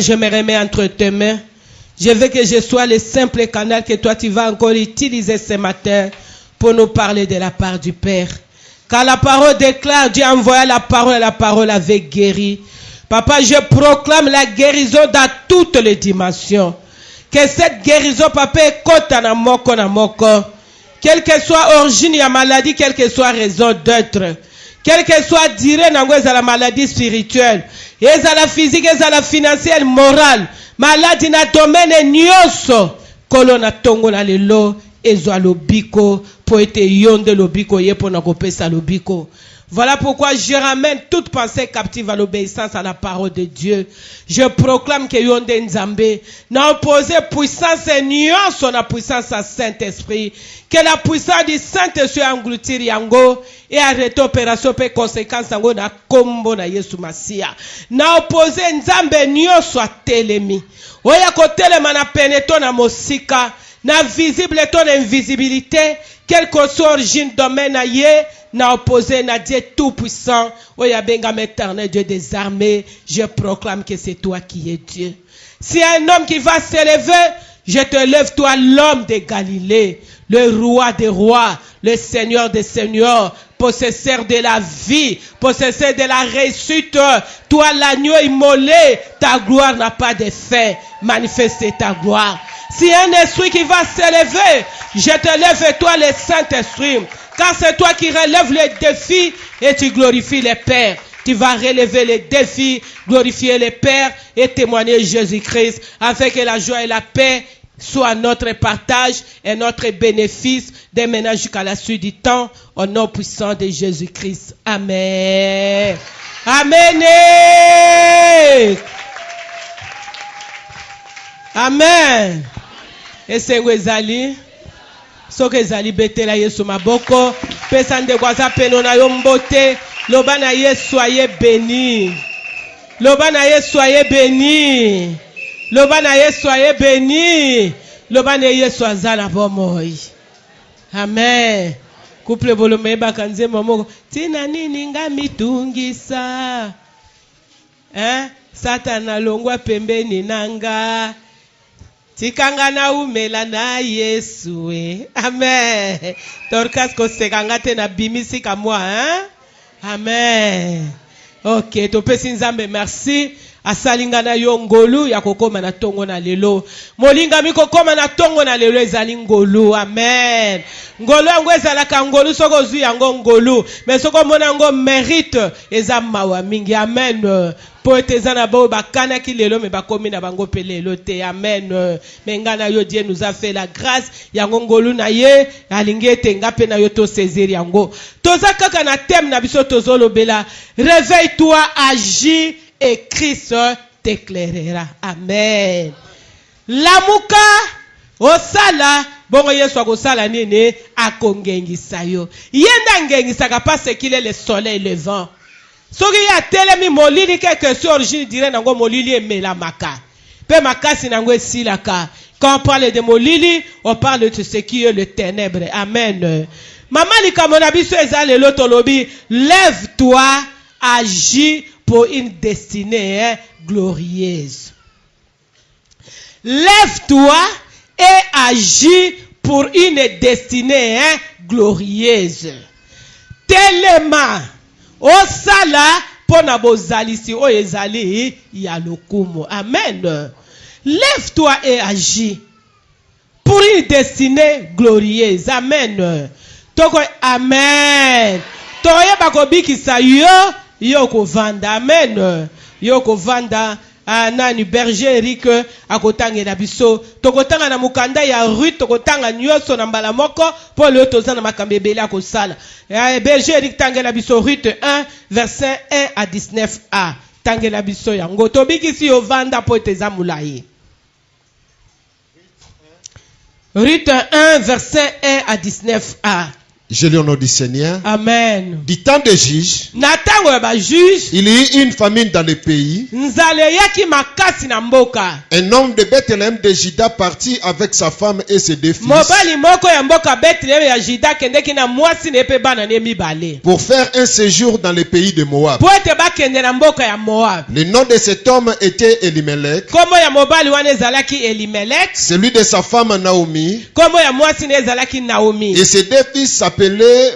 Je me remets entre tes mains. Je veux que je sois le simple canal que toi tu vas encore utiliser ce matin pour nous parler de la part du Père. Car la parole déclare, Dieu a envoyé la parole avait guéri. Papa, je proclame la guérison dans toutes les dimensions. Que cette guérison, papa, écoute na moko na moko. Quelle que soit l'origine de la maladie, quelle que soit raison d'être. Quelle que soit dire dans la maladie spirituelle, et la physique, et la financière, morale, maladie na domaine nyoso, kolona tongo na lelo, ezwa lobiko, pour être yonde lobiko, ye pour na kopesa lobiko. Voilà pourquoi je ramène toute pensée captive à l'obéissance à la parole de Dieu. Je proclame que yonde nzambe n'a opposé puissance et son la puissance à Saint-Esprit. Que la puissance du Saint-Esprit engloutir yango et arrêter opération pe conséquence yango na kombo na Yesu Masia. N'a opposé nzambe nyonso a telemi. Oya ko telema na peneto na mosika. Na visible ton invisibilité. Quelle que soit l'origine domaine na ye. N'a opposé na Dieu tout-puissant. Oya benga éternel Dieu des armées. Je proclame que c'est toi qui es Dieu. Si un homme qui va s'élever, je te lève toi l'homme de Galilée. Le roi des rois, le seigneur des seigneurs, possesseur de la vie, possesseur de la réussite. Toi l'agneau immolé, ta gloire n'a pas de fin. Manifeste ta gloire. Si un esprit qui va s'élever, je te lève toi le Saint-Esprit. Car c'est toi qui relèves les défis et tu glorifies les pères. Tu vas relever les défis, glorifier les pères et témoigner Jésus-Christ afin que la joie et la paix soient notre partage et notre bénéfice dès maintenant jusqu'à la suite du temps au nom puissant de Jésus-Christ. Amen. Amen. Amen. Et c'est Wezali. Soke zali betela Yesu maboko pesa ndekwaza peno na yo mbote loba na Yesu soyez béni. Loba na Yesu soyez béni. Loba na Yesu soyez béni. Loba na Yesu azala bomoi. Amen. Couple volume bakanze momoko tina nini ngamitungisa. Satana longwa pembeni nanga. Tikanga na umela na Yesu. Amen. Torkas ko sekangate na bimisi kamwa, hein? Amen. Ok, to pesi nzambe merci. Asalinga na yo ngolu ya kokoma na tongo na lelo. Molinga mi kokoma na tongo na lelo ezali ngolu. Amen. Ngolu yango ezalaka ngolu soko zwi yango ngolu. Mais soko mona yango mérite eza mawa mingi. Amen. Poete zana bao bakana ki lelo me bakomi na bango pe lelo te. Amen. Mengana yo Dieu nous a fait la grâce. Yango ngolu na ye alingi ete ngape na yo to saisir yango. Toza kaka na thème na biso tozolo bela. Réveille-toi, agis et Christ t'éclairera. Amen. Lamuka osala bongo Yesu akosala nini akongengisa yo. Yenda ngengisaka parce qu'il est le soleil levant. Soki ya telemi molili quelque chose origine dirait nango molili emela maka. Pe makasi nango esilaka. Quand on parle de molili, on parle de ce qui est le ténèbre. Amen. Maman likamona biso ezale lotolobi, lève-toi, agis pour une destinée glorieuse. Lève-toi et agis pour une destinée glorieuse. Tellement osala pona bozalisi o ezali ya lokumo. Amen. Lève-toi et agis pour une destinée glorieuse. Amen. Toko amen. Toye bakobikisa yo ko vanda. Amen. Yo ko vanda nani berger Eric akotanga na biso tokotanga na mukanda ya rue tokotanga nyoso na mbala moko po le tozana makambebele akosala berger Eric tangela biso rue 1 verset 1 à 19a tangela biso yango tobikisi yo vanda po teza mulayi. Rue 1 verset 1 à 19a Je lis au nom du Seigneur. Amen. Du temps des juges, Natango ya ba juge. il y eut une famine dans le pays. Nzale yaki makasi na mboka. Un homme de Bethléem de Juda partit avec sa femme et ses 2 fils Mobali moko ya mboka Bethlehem ya Juda kendeki na mwasi ne pe bana ne mibale. pour faire un séjour dans le pays de Moab. Po ete bakende na mboka ya Moab. Le nom de cet homme était Elimelech. Komo ya mobali wana ezalaki Elimelech. Celui de sa femme Naomi. Komo ya mwasi ne ezalaki Naomi. Et ses 2 fils s'appelaient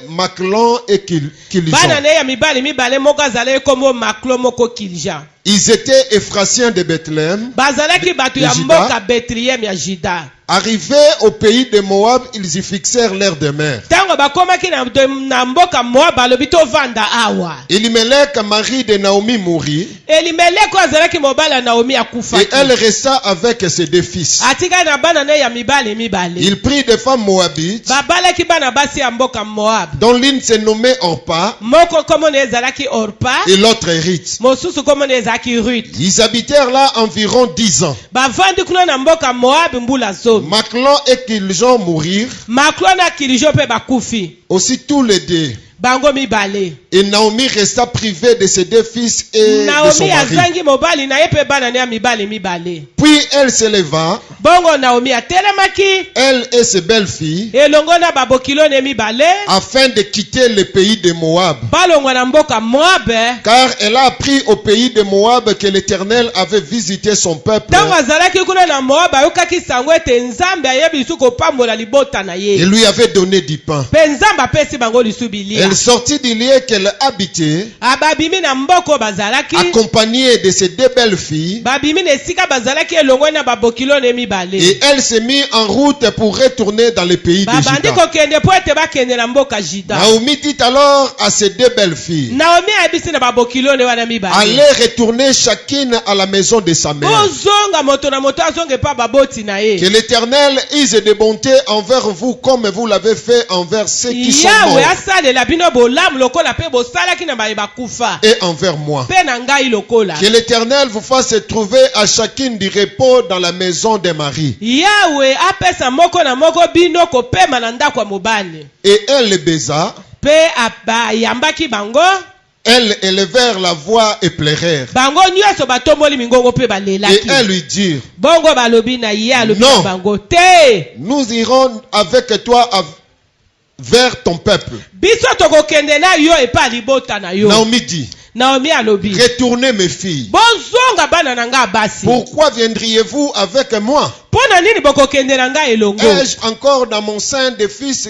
Maclon et Kiljon. Bana ne ya mibale moko azalaki komo Maklo moko Kilja. Ils étaient Ephrasiens de Bethléem. Bazalaki batu ya mboka Bethlehem ya Juda. Arrivés au pays de Moab, ils y fixèrent leur demeure. Tango bakomaki na mboka Moab balobi tovanda awa. Elimelech, mari de Naomi, mourut. Elimelech azalaki mobali ya Naomi akufaki. Et elle resta avec ses 2 fils. Atika na bana ne ya mibale. Il prit des femmes moabites, Babalaki bana basi ya mboka Moab. dont l'une se nommait Orpa Moko komo ne ezalaki Orpa. et l'autre Ruth. Mosusu komo ne ezalaki Ruth. Ils habitèrent là environ 10 ans. Bavandi kuna na mboka Moab mbula zomi. Maclon et Kiljon mourirent, Maklo na Kilijo pe bakufi. aussi tous les 2. Bango mibale. Et Naomi resta privée de ses 2 fils et de son Naomi mari. azangi mobali na ye pe bana ne ya mibale. Puis elle se leva, Bongo Naomi atelemaki. elle et ses belles-filles, Elongo na babokilo ne mibale. afin de quitter le pays de Moab. Balongo na mboka Moab. Car elle a appris au pays de Moab que l'Éternel avait visité son peuple Tango azalaki kuna na Moab ayokaki sango ete Nzambe ayebi lisu kopambola libota na ye. et lui avait donné du pain. Pe Nzambe apesi bango lisu bilia. Elle sortit du lieu qu'elle habitait, Ababimi na mboko bazalaki. accompagnée de ses 2 belles-filles, Babimi na esika bazalaki elongo na babokilo ne mibale. et elle s'est mise en route pour retourner dans le pays de Babandi Juda. kokende po ete bakende na mboka Juda. Naomi dit alors à ses 2 belles-filles, Naomi ayebisi na babokilo ne wana mibale. allez retourner chacune à la maison de sa mère. Ozonga moto na moto azonge pa baboti na ye. Que l'Éternel use de bonté envers vous comme vous l'avez fait envers ceux qui sont Yahweh morts asalela bino bolamu lokola pe bosalaki na baye bakufa. et envers moi. Pe na ngai lokola. Que l'Éternel vous fasse trouver à chacune du repos dans la maison des maris. Yahweh apesa moko na moko bino kopema na ndako ya mobali. Et elle les baisa. Pe ayambaki bango. Elles élevèrent la voix et pleurèrent. Bango nyonso batomboli mingongo pe Et balelaki. elles lui dirent, Bongo balobi na ye alobi Non. na bango te. nous irons avec toi vers ton peuple. Biso tokokende na yo epa libota na yo. Naomi dit, Naomi alobi. retournez mes filles. Bozonga bana na nga basi. Pourquoi viendriez-vous avec moi? Pona nini bokokende na nga elongo? Ai-je encore dans mon sein des fils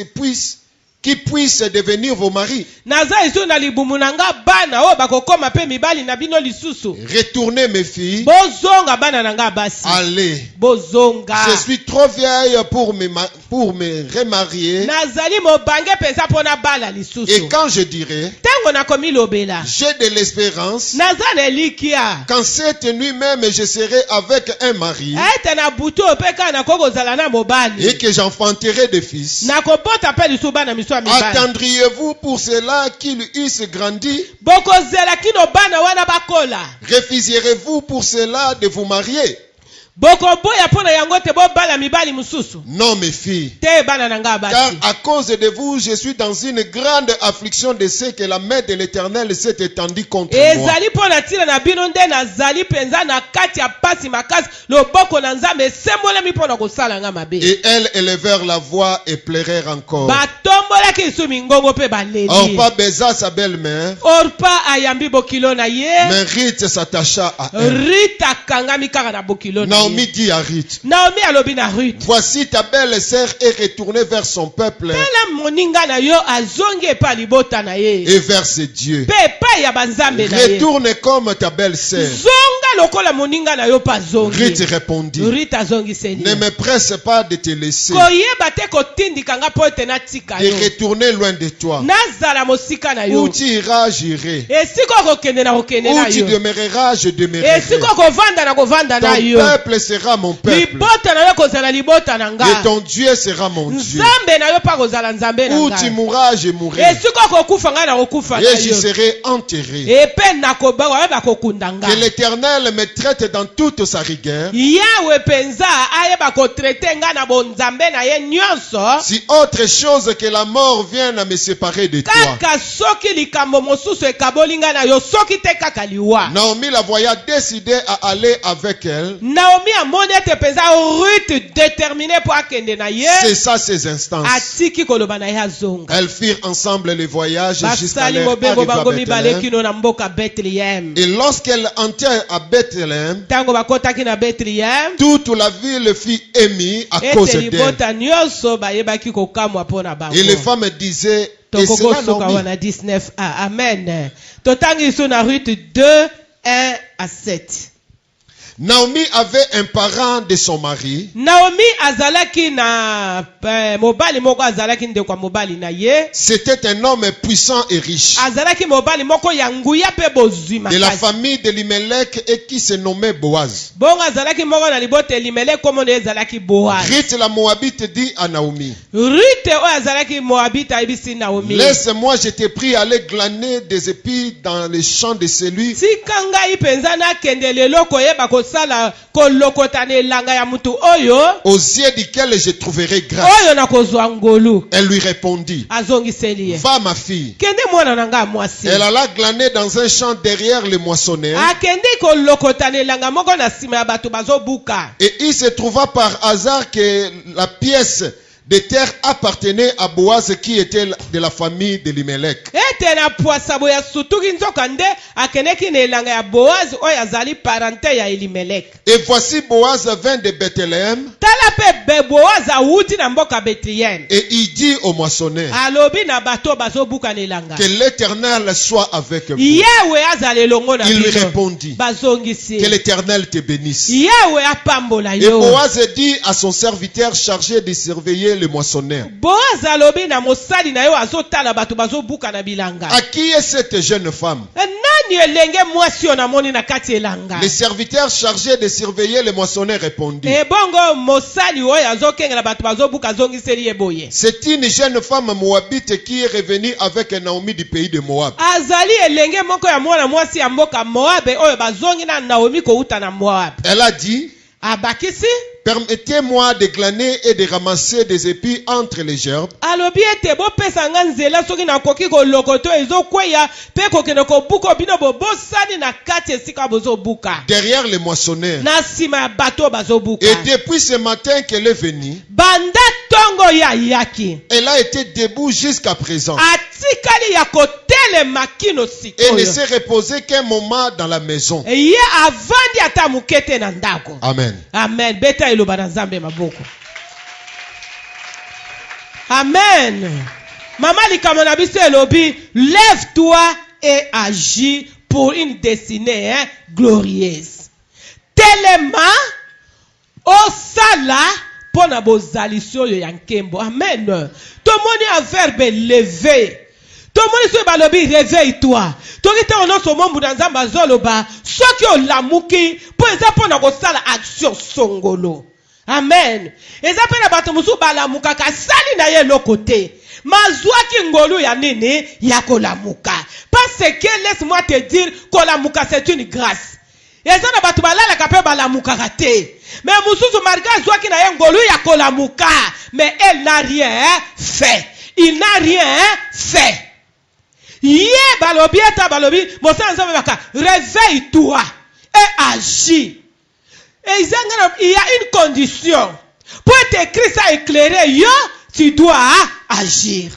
qui puissent devenir vos maris? Naza isu na libumu na nga bana o bakokoma pe mibali na bino lisusu. Retournez mes filles. Bozonga bana na nga basi. Allez. Bozonga. Je suis trop vieille pour me remarier. Nazali mobange pesa pona bala lisusu. Et quand je dirai, Tango na komi lobela. j'ai de l'espérance, Naza na likia. qu'en cette nuit même je serai avec un mari Ete na butu opeka na koko zala na mobali. et que j'enfanterai des fils. Na kobota pe lisusu bana miso mibali. Attendriez-vous pour cela qu'ils eussent grandi? Bokozela kino bana wana bakola. Refusierez-vous pour cela de vous marier? Bokoboya pona yango te bobala mibali mususu. Non, mes filles. Te bana na nga Car basi. à cause de vous, je suis dans une grande affliction de ce que la main de l'Éternel s'est étendue contre moi. Ezali pona tila na bino nde nazali penza na kati ya pasi makasi loboko na Nzambe sembolemi pona kosala nga mabe. Et elles élevèrent la voix et pleurèrent encore. Batombolaki lisu mingongo pe baleli. Orpa baisa sa belle-mère, Orpa ayambi bokilo na ye. mais Ruth s'attacha à elle. Rita kangami kaka na bokilo na ye. Naomi dit à Ruth, Naomi alobi na Ruth. voici ta belle-sœur est retournée vers son peuple Tala moninga na yo azongi epa libota na ye. et vers ses dieux. Pe epai ya banzambe na ye. Retourne comme ta belle-sœur. Zonga lokola moninga na yo pa zongi. Ruth répondit, Rita azongiseli. ne me presse pas de te laisser, Koyeba te kotindika nga po ete natika de yo. retourner loin de toi. Nazala mosika na Où yo. tu iras, j'irai. Esika okokende na kokende na Où tu yo. demeureras, je demeurerai. Esika okovanda na kovanda na Ton yo. peuple sera mon peuple. Libota na yo kozala libota na nga. Et ton Dieu sera mon Dieu. Nzambe na yo pa kozala nzambe na Où nga. tu mourras, je mourrai. Esika okokufa nga na kokufa na Et j'y yo. serai enterré. Epe nakoba wa bakokunda nga. Que l'Éternel l'Éternel me traite dans toute sa rigueur, Yahweh penza ayeba ko traiter nga na bonzambe na ye nyonso. si autre chose que la mort vienne à me séparer de toi. Kaka soki likambo mosusu ekaboli nga na yo soki te kaka liwa. Naomi la voyant décidée à aller avec elle, Naomi amoni ete penza Ruth déterminée pour akende na ye. cessa ses instances. Atiki koloba na ye azonga. Elles firent ensemble le voyage jusqu'à Basali leur mobembo arrivée à bango mibale Bethléem. kino na mboka Bethlehem. Et lorsqu'elle entra à Bethléem, Tango bakotaki na Bethlehem. toute la ville fut émue à cause Ete d'elle. libota nyonso bayebaki kokamwa pona bango. Et les femmes disaient, et Tokoko cela soka Naomi. wana 19a. Amen. Totangi so na Ruth 2, 1 à 7. Naomi avait un parent de son mari, Naomi azalaki na mobali moko azalaki ndeko mobali na ye. c'était un homme puissant et riche, Azalaki mobali moko ya nguya pe bozwi de la makasi. famille de Limelech et qui se nommait Boaz. Bongo azalaki moko na libota Elimele komo ne ezalaki Boaz. Ruth la Moabite dit à Naomi, Ruth oyo azalaki Moabite ayebisi Naomi. laisse-moi, je t'ai pris à aller glaner des épis dans les champs de celui Tika ngai penza nakende lelo koyeba kosala kolokota na elanga ya mutu oyo. aux yeux duquel je trouverai grâce. Oyo na kozwa ngolu. Elle lui répondit, Azongiseli ye. va ma fille. Kende mwana na nga mwasi. Elle alla glaner dans un champ derrière le moissonneur. Akende kolokota na elanga moko na sima ya bato bazobuka. Et il se trouva par hasard que la pièce de terre appartenait à Boaz qui était de la famille de Limelech. Ete na puasabo ya sutuki nzoka nde akeneki na elanga ya Boaz oyo azali parente ya Elimelek. Et voici Boaz vint de Bethléem Tala pe Boaz awuti na mboka Bethlehem. et il dit au moissonneur, Alobi na bato bazobuka na elanga. que l'Éternel soit avec vous. Yawe azali elongo na Il lui bino. répondit, Bazongisi. que l'Éternel te bénisse. Yawe apambola Et yo. Boaz dit à son serviteur chargé de surveiller le moissonneur, Boaz alobi na mosali na yo azotala bato bazobuka na bilanga. à qui est cette jeune femme? Nani elenge mwasi oyo namoni na kati elanga? Le serviteur chargé de surveiller le moissonneur répondit, Ebongo mosali oyo azokengela bato bazobuka azongiseli ye boye. c'est une jeune femme moabite qui est revenue avec Naomi du pays de Moab. Azali elenge moko ya mwana mwasi ya mboka Moab oyo bazongi na Naomi kouta na Moab. Elle a dit, Abakisi permettez-moi de glaner et de ramasser des épis entre les gerbes. alobi ete bopesa nga nzela soki nakoki kolokoto ezokweya mpe kokende kobuka bino bobosani na kati esika bozobuka Derrière les moissonneurs. na nsima ya bato bazobuka. Et depuis ce matin qu'elle est venue, Banda tongo ya yaki elle a été debout jusqu'à présent. atikali ya kotelema kino Et ne sikoyo s'est reposée qu'un moment dans la maison. ye avandi ata mokete na ndako. Amen. Amen. Beta eloba na Nzambe maboko. Amen. Mama likamo na biso elobi, lève-toi et agis pour une destinée glorieuse. Telema osala pona bozalisi oyo ya nkembo. Amen. Tomoni a verbe lever. Tomoni so balobi réveille-toi. Toki te ono so mombu na Nzambe azoloba soki olamuki po eza pona kosala action songolo. Amen. Eza pe na bato musu balamuka kasali na ye lokote. Mazwaki ngolu ya nini ya kolamuka. Parce que laisse-moi te dire kolamuka c'est une grâce. Eza na bato balala kape balamuka raté. Mais mususu marga zwaki na ye ngolu ya kolamuka. Mais elle n'a rien fait. Il n'a rien fait. Yé balobi eta balobi mosa Nzambe baka réveille-toi et agis. Et il y a une condition. Pour être écrit ça éclairé, yo, tu dois agir.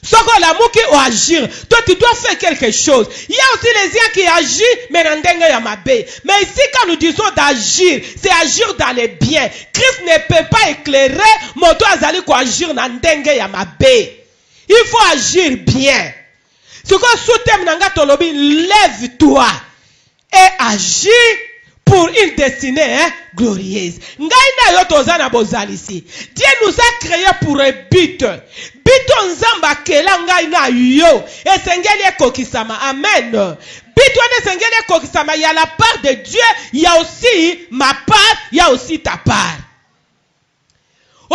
Soko la mouki ou agir. Toi, tu dois faire quelque chose. Il y a aussi les gens qui agissent, mais n'endengue ya mabe. Mais ici, quand nous disons d'agir, c'est agir dans les biens. Christ ne peut pas éclairer, moto azali ko agir n'endengue ya mabe. Il faut agir bien. Soko soutem nanga tolobi, lève-toi et agis pour une destinée glorieuse. Ngaina yo tozana bozalisi. Dieu nous a créé pour un but. Bito nzamba kela ngaina yo. Esengeli kokisama. Amen. Bito esengeli kokisama. Il y a la part de Dieu. Il y a aussi ma part. Il y a aussi ta part.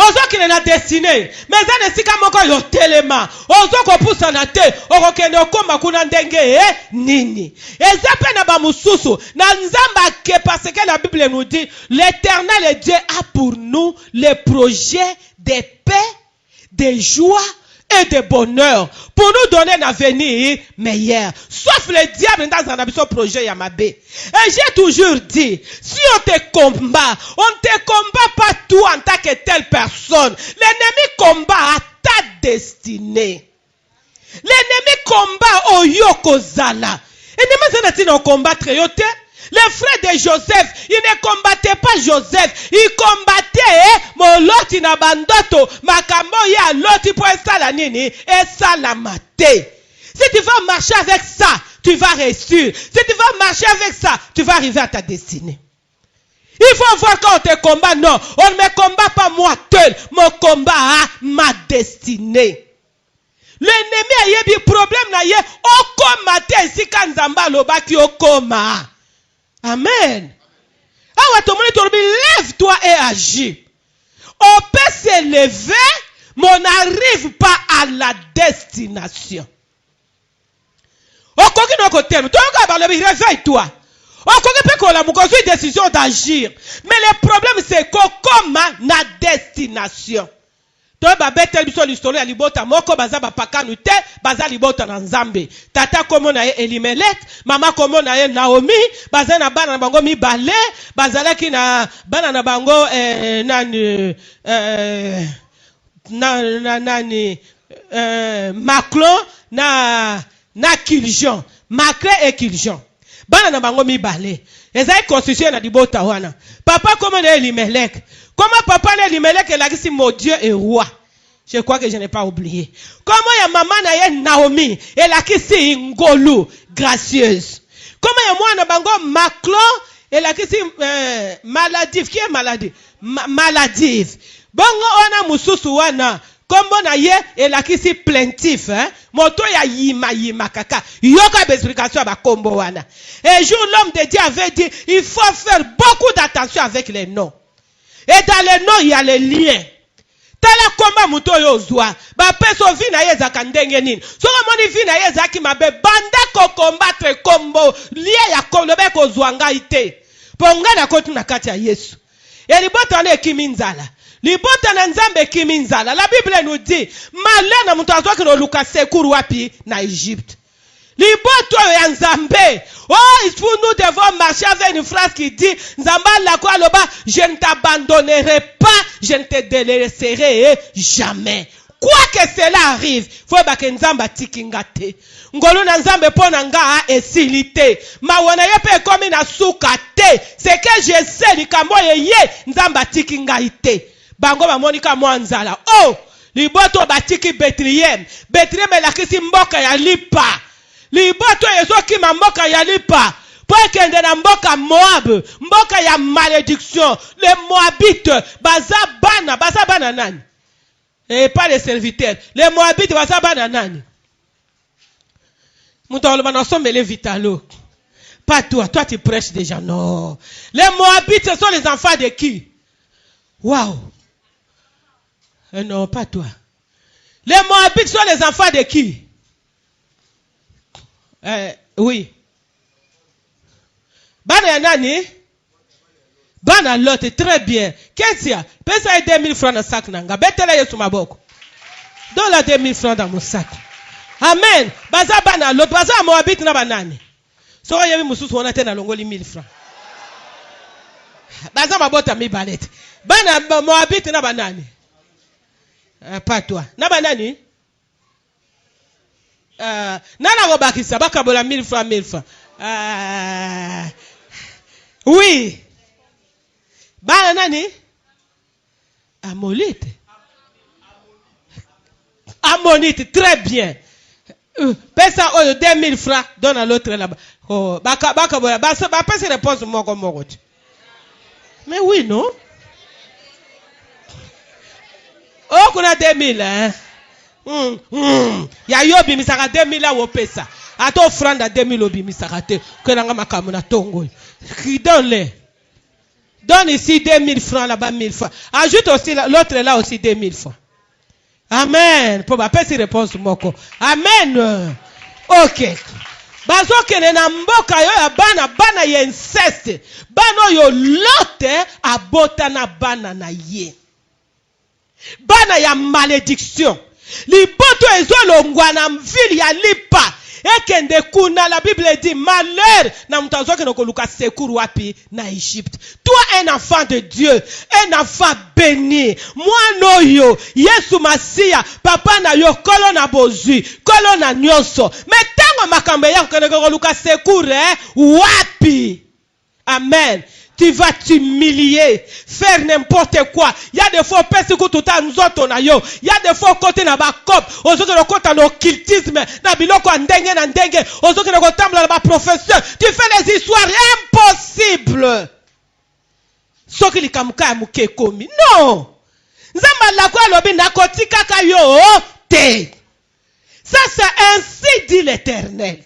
Ozo qui n'a destiné. Mais ça ne sika moko yo telema. Ozo ko poussa na te. Oko kende okoma kuna ndenge nini. Ezape na ba mususu. Na nzamba ke parce que la Bible nous dit l'Éternel Dieu a pour nous les projets de paix, de joie et de bonheur pour nous donner un avenir meilleur. Sauf le diable dans un projet Yamabé. Et j'ai toujours dit, si on te combat, on ne te combat pas toi en tant que telle personne. L'ennemi combat à ta destinée. L'ennemi combat au Yokozala. Et ne combattre yote. Les frères de Joseph, ils ne combattaient pas Joseph, ils combattaient Moloti na bandoto, makambo ya loti pour la nini et salamate. Si tu vas marcher avec ça, tu vas réussir. Si tu vas marcher avec ça, tu vas arriver à ta destinée. Il faut voir quand on te combat, non, on ne me combat pas moi seul, mon combat a ma destinée. L'ennemi a eu un problème na ye, okomate si kanzamba lobaki okoma. Amen. Lève-toi et agis. On peut se lever, mais on n'arrive pas à la destination. Réveille-toi. On a une décision d'agir. Mais le problème, c'est qu'on commence na destination. Toba betel biso l'histoire ya libota moko baza bapaka nute baza libota na Nzambe. Tata komo na ye Elimelech, mama komo na ye Naomi, baza na bana na bango mibale, bazalaki na bana na bango Maclon na Kiljon. Maclon et Kiljon. Bana na bango mibale. Ezai constitué na libota wana. Papa komo na Elimelech. Comment papa na Elimelech est là si mon Dieu est roi? Je crois que je n'ai pas oublié. Comment ya maman na ye Naomi est là si ngolu gracieuse? Comment ya moi na bango Maclon est là si maladive? Qui est maladive? Maladive. Bongo ona mususu wana. Comment na ye est là si plaintif, hein? Moto ya yima kaka. Yoka explication ba kombo wana. Un jour l'homme de Dieu avait dit, il faut faire beaucoup d'attention avec les noms. Et dans les noms, il y a les liens. Tala komba muto yozwa. Ba peso vi na yeza kandenge nini. Soko moni vi na yeza ki mabe. Banda ko combattre kombo. Lia ya kombo ko zwanga ite. Ponga na kotu na kati ya Yesu. E libota na kiminzala. Libota na Nzambe kiminzala. La Bible nous dit. Malé na muto azwa kino luka sekuru wapi na Egypte. Liboto ya Nzambe. Oh, nous devons marcher avec une phrase qui dit Nzamba la kwa loba, je ne t'abandonnerai pas, je ne te délaisserai jamais. Quoi que cela arrive, faut que Nzamba tikingate. Ngolo na Nzambe pona nga esilite. Mawana yepe komi na sukate. C'est que je sais likambo ye Nzamba tikingaite. Bango ba monika mwanzala. Oh, liboto batiki Bethlehem. Bethlehem la kisi mboka ya lipa. Liboto yezoki mboka ya lipa. Pour kende na mboka Moab, mboka ya malédiction. Les Moabites, baza bana nani? Et pas les serviteurs. Les Moabites baza bana nani? Moutaloma nous sommes les vitalo. Pas toi tu prêches déjà, non. Les Moabites, ce sont les enfants de qui? Waouh. Non, pas toi. Les Moabites sont les enfants de qui? Oui. Bana nani? Bana Lot, très bien. Qu'est-ce qu'il y a? Pesa 2000 francs dans le sac nanga. Betela yesu maboko. Donne la 2000 francs dans mon sac. Amen. Baza bana Lot, baza Moabite na banani. So yebi mususu wana tena longoli 1000 francs. Baza mabota mi balete. Bana Moabite na banani. Pas toi. Na banani? Nana gobakisa bakabola 1000 francs. Oui. Bana nani? Amonite. Amonite, très bien. Pesa 2000 francs, donne à l'autre là-bas. Oh, bakabola, pas se répondre moi comme moi. Mais oui, non? Oh, qu'on a 2000, hein? Ya yobi misaka 2000 la wopesa. Ato offrande à 2000 obi misaka te. Que nanga makamu na tongo. Qui donne les. Donne ici 2000 francs, là-bas 1000 francs. Ajoute aussi, l'autre là aussi 2000 francs. Amen. Pour ma petite réponse, moko. Amen. Ok. Bazo kene na mboka yo ya bana ye inceste. Bana yo lote abota na bana na ye. Bana ya malédiction. Liboto ezolongwa na mvili ya lipa. Ekende kuna, la Bible dit malheur na mutazo ke nokoluka secours wapi na Égypte. Toi un enfant de Dieu, un enfant béni. Moi noyo, Yesu Masia, papa na yo kolo na bozui, kolo na nyonso. Mais tango makambe ya ke nokoluka secours wapi. Amen. Tu vas t'humilier, faire n'importe quoi. Il y a des fois, il y a des fois, côté na bakop, aux autres côté na occultisme, na biloko ndenge na ndenge, aux autres côté na ba professeur. Tu fais les histoires impossibles. Ce qui likamuka ya muke komi. Non. Nzamba la kwa lobi na kotika kayo te. Ça c'est ainsi dit l'Éternel.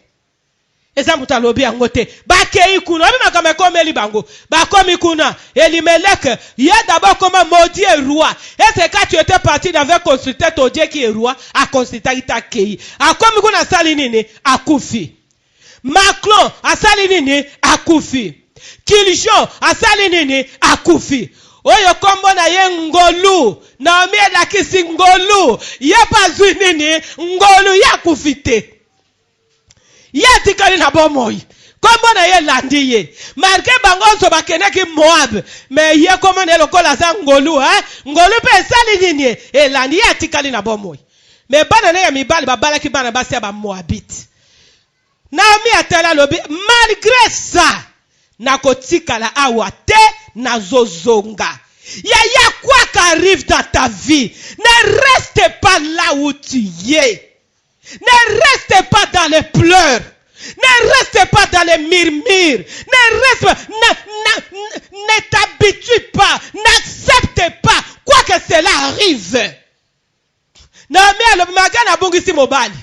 Exemple talobi angote bakei kuna abi makame komeli bango bakomi kuna Elimelech il y a d'abord comment maudit roi et c'est quand tu étais parti avec consulter ton Dieu qui est roi a consulter itakei akomi kuna sali nini akufi Macron asali nini akufi Kiljo asali nini akufi oyo kombo na ye ngolu Naomi elakisi ngolu ye bazwi nini ngolu ya kufite Yati kali na bomoi. Kombo na ye landiye. Marke bangonso bakeneki Moab. Mais ye komo ne lokola za ngolu, Ngolu pe sali nini. E landi yati kali na bomoi. Mais bana na ya mibali babala ki bana basi ya ba Moabite. Naomi atala lobi. Malgré ça. Nakotika la awa te na zozonga. Ya quoi qu'arrive dans ta vie. Ne reste pas là où tu es. Ne restez pas dans les pleurs. Ne restez pas dans les murmures. Ne t'habitue pas. N'accepte pas. Quoi que cela arrive. Naomi alobimaka na bungisi mobali.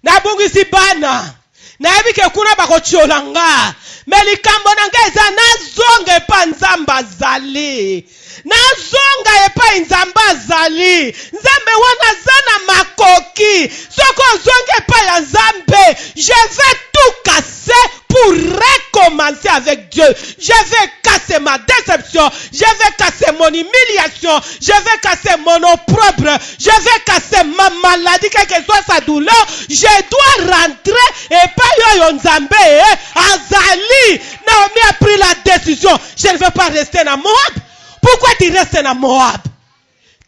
Na bungisi bana. Na ebike kuna bakocholanga. Melikambo nanga eza nazonga epa nzamba zali. Nazonga epa nzamba zali. Nzambe wana zana makoki. Soko zonga epa ya nzambe. Je vais tout casser pour recommencer avec Dieu. Je vais casser ma déception. Je vais casser mon humiliation. Je vais casser mon opprobre. Je vais casser ma maladie, quelle que soit sa douleur. Je dois rentrer et pas yo nzambe azali. Naomi a pris la décision. Je ne vais pas rester dans Moab. Pourquoi tu restes dans Moab?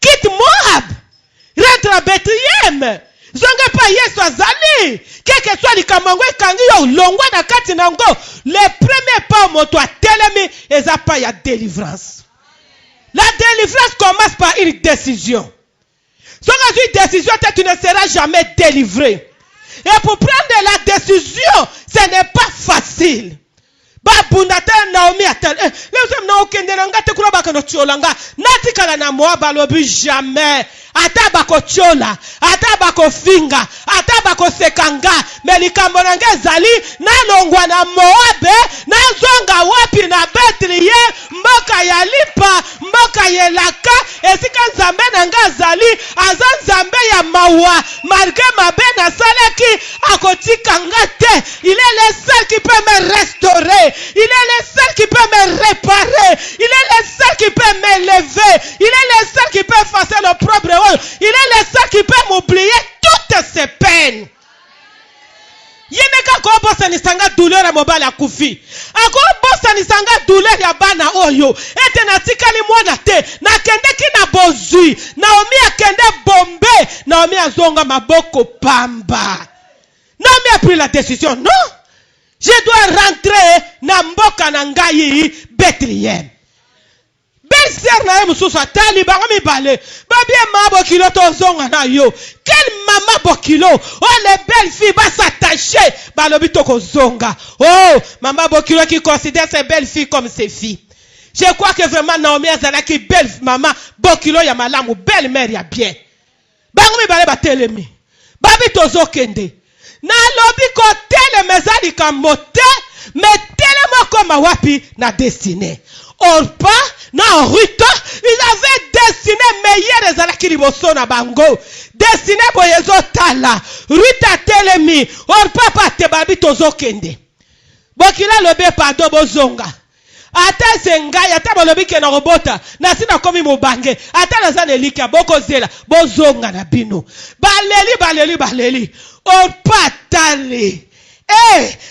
Quitte Moab. Rentre à Bethléem. Zonge pa Yesu azali. Quel que soit likamango kangi yo longwa na kati nango. Le premier pas moto a telemi eza pa ya délivrance. La délivrance commence par une décision. Si tu as une décision, tu ne seras jamais délivré. Et pour prendre la décision, ce n'est pas facile. Babundata Naomi atel. Les na okende nanga te kula bakano tcholanga. Natikala na Moab alobi jamais. Ata bako tchola, ata bako finga, ata bako sekanga. Melikambo nanga ezali na longwa na Moab, na zonga wapi na Bethlehem, mboka ya lipa, mboka ya laka, esika nzambe nanga ezali, azan nzambe ya mawa, malgré mabe na salaki, akotika ngate. Il est le seul qui peut me restaurer. Il est le seul qui peut me réparer. Il est le seul qui peut m'élever. Il est le seul qui peut effacer le propre. Il est le seul qui peut m'oublier toutes ses peines. Yeneka ko bossa ni sanga douleur ya mobali akufi. Ako bossa ni sanga douleur ya bana oyo. Ete na tikali mwana te. Na kende ki na bozui. Naomi akende bombe. Naomi azonga maboko pamba. Naomi a pris la décision. Non. Je dois rentrer na mboka na ngai Bethléem. Belle-sœur na mususu atali bango mibale. Babie mabo kilo tozonga na yo. Quelle maman bokilo. Oh les belles filles va s'attacher. Balobi toko zonga. Oh maman bokilo qui considère ses belles filles comme ses filles. Je crois que vraiment Naomi azalaki belle maman bokilo ya malamu belle mère ya bien. Bango mibale batelemi. Babi tozo kende. Na lobi ko tele mezali kamote. Mais tellement comme wapi na destiné. Orpa, na Ruta, ils avaient destiné meilleur ezalaki liboso na bango. Destiné boyezo tala. Ruta telemi, Orpa pa te babi tozo kende. Bokila lobe pardon bozonga. Ata sengai, ata bolobi ke na robota, na sina komi mobange, ata na zane lika, boko zela, bozonga na bino. Baleli. Orpa tali.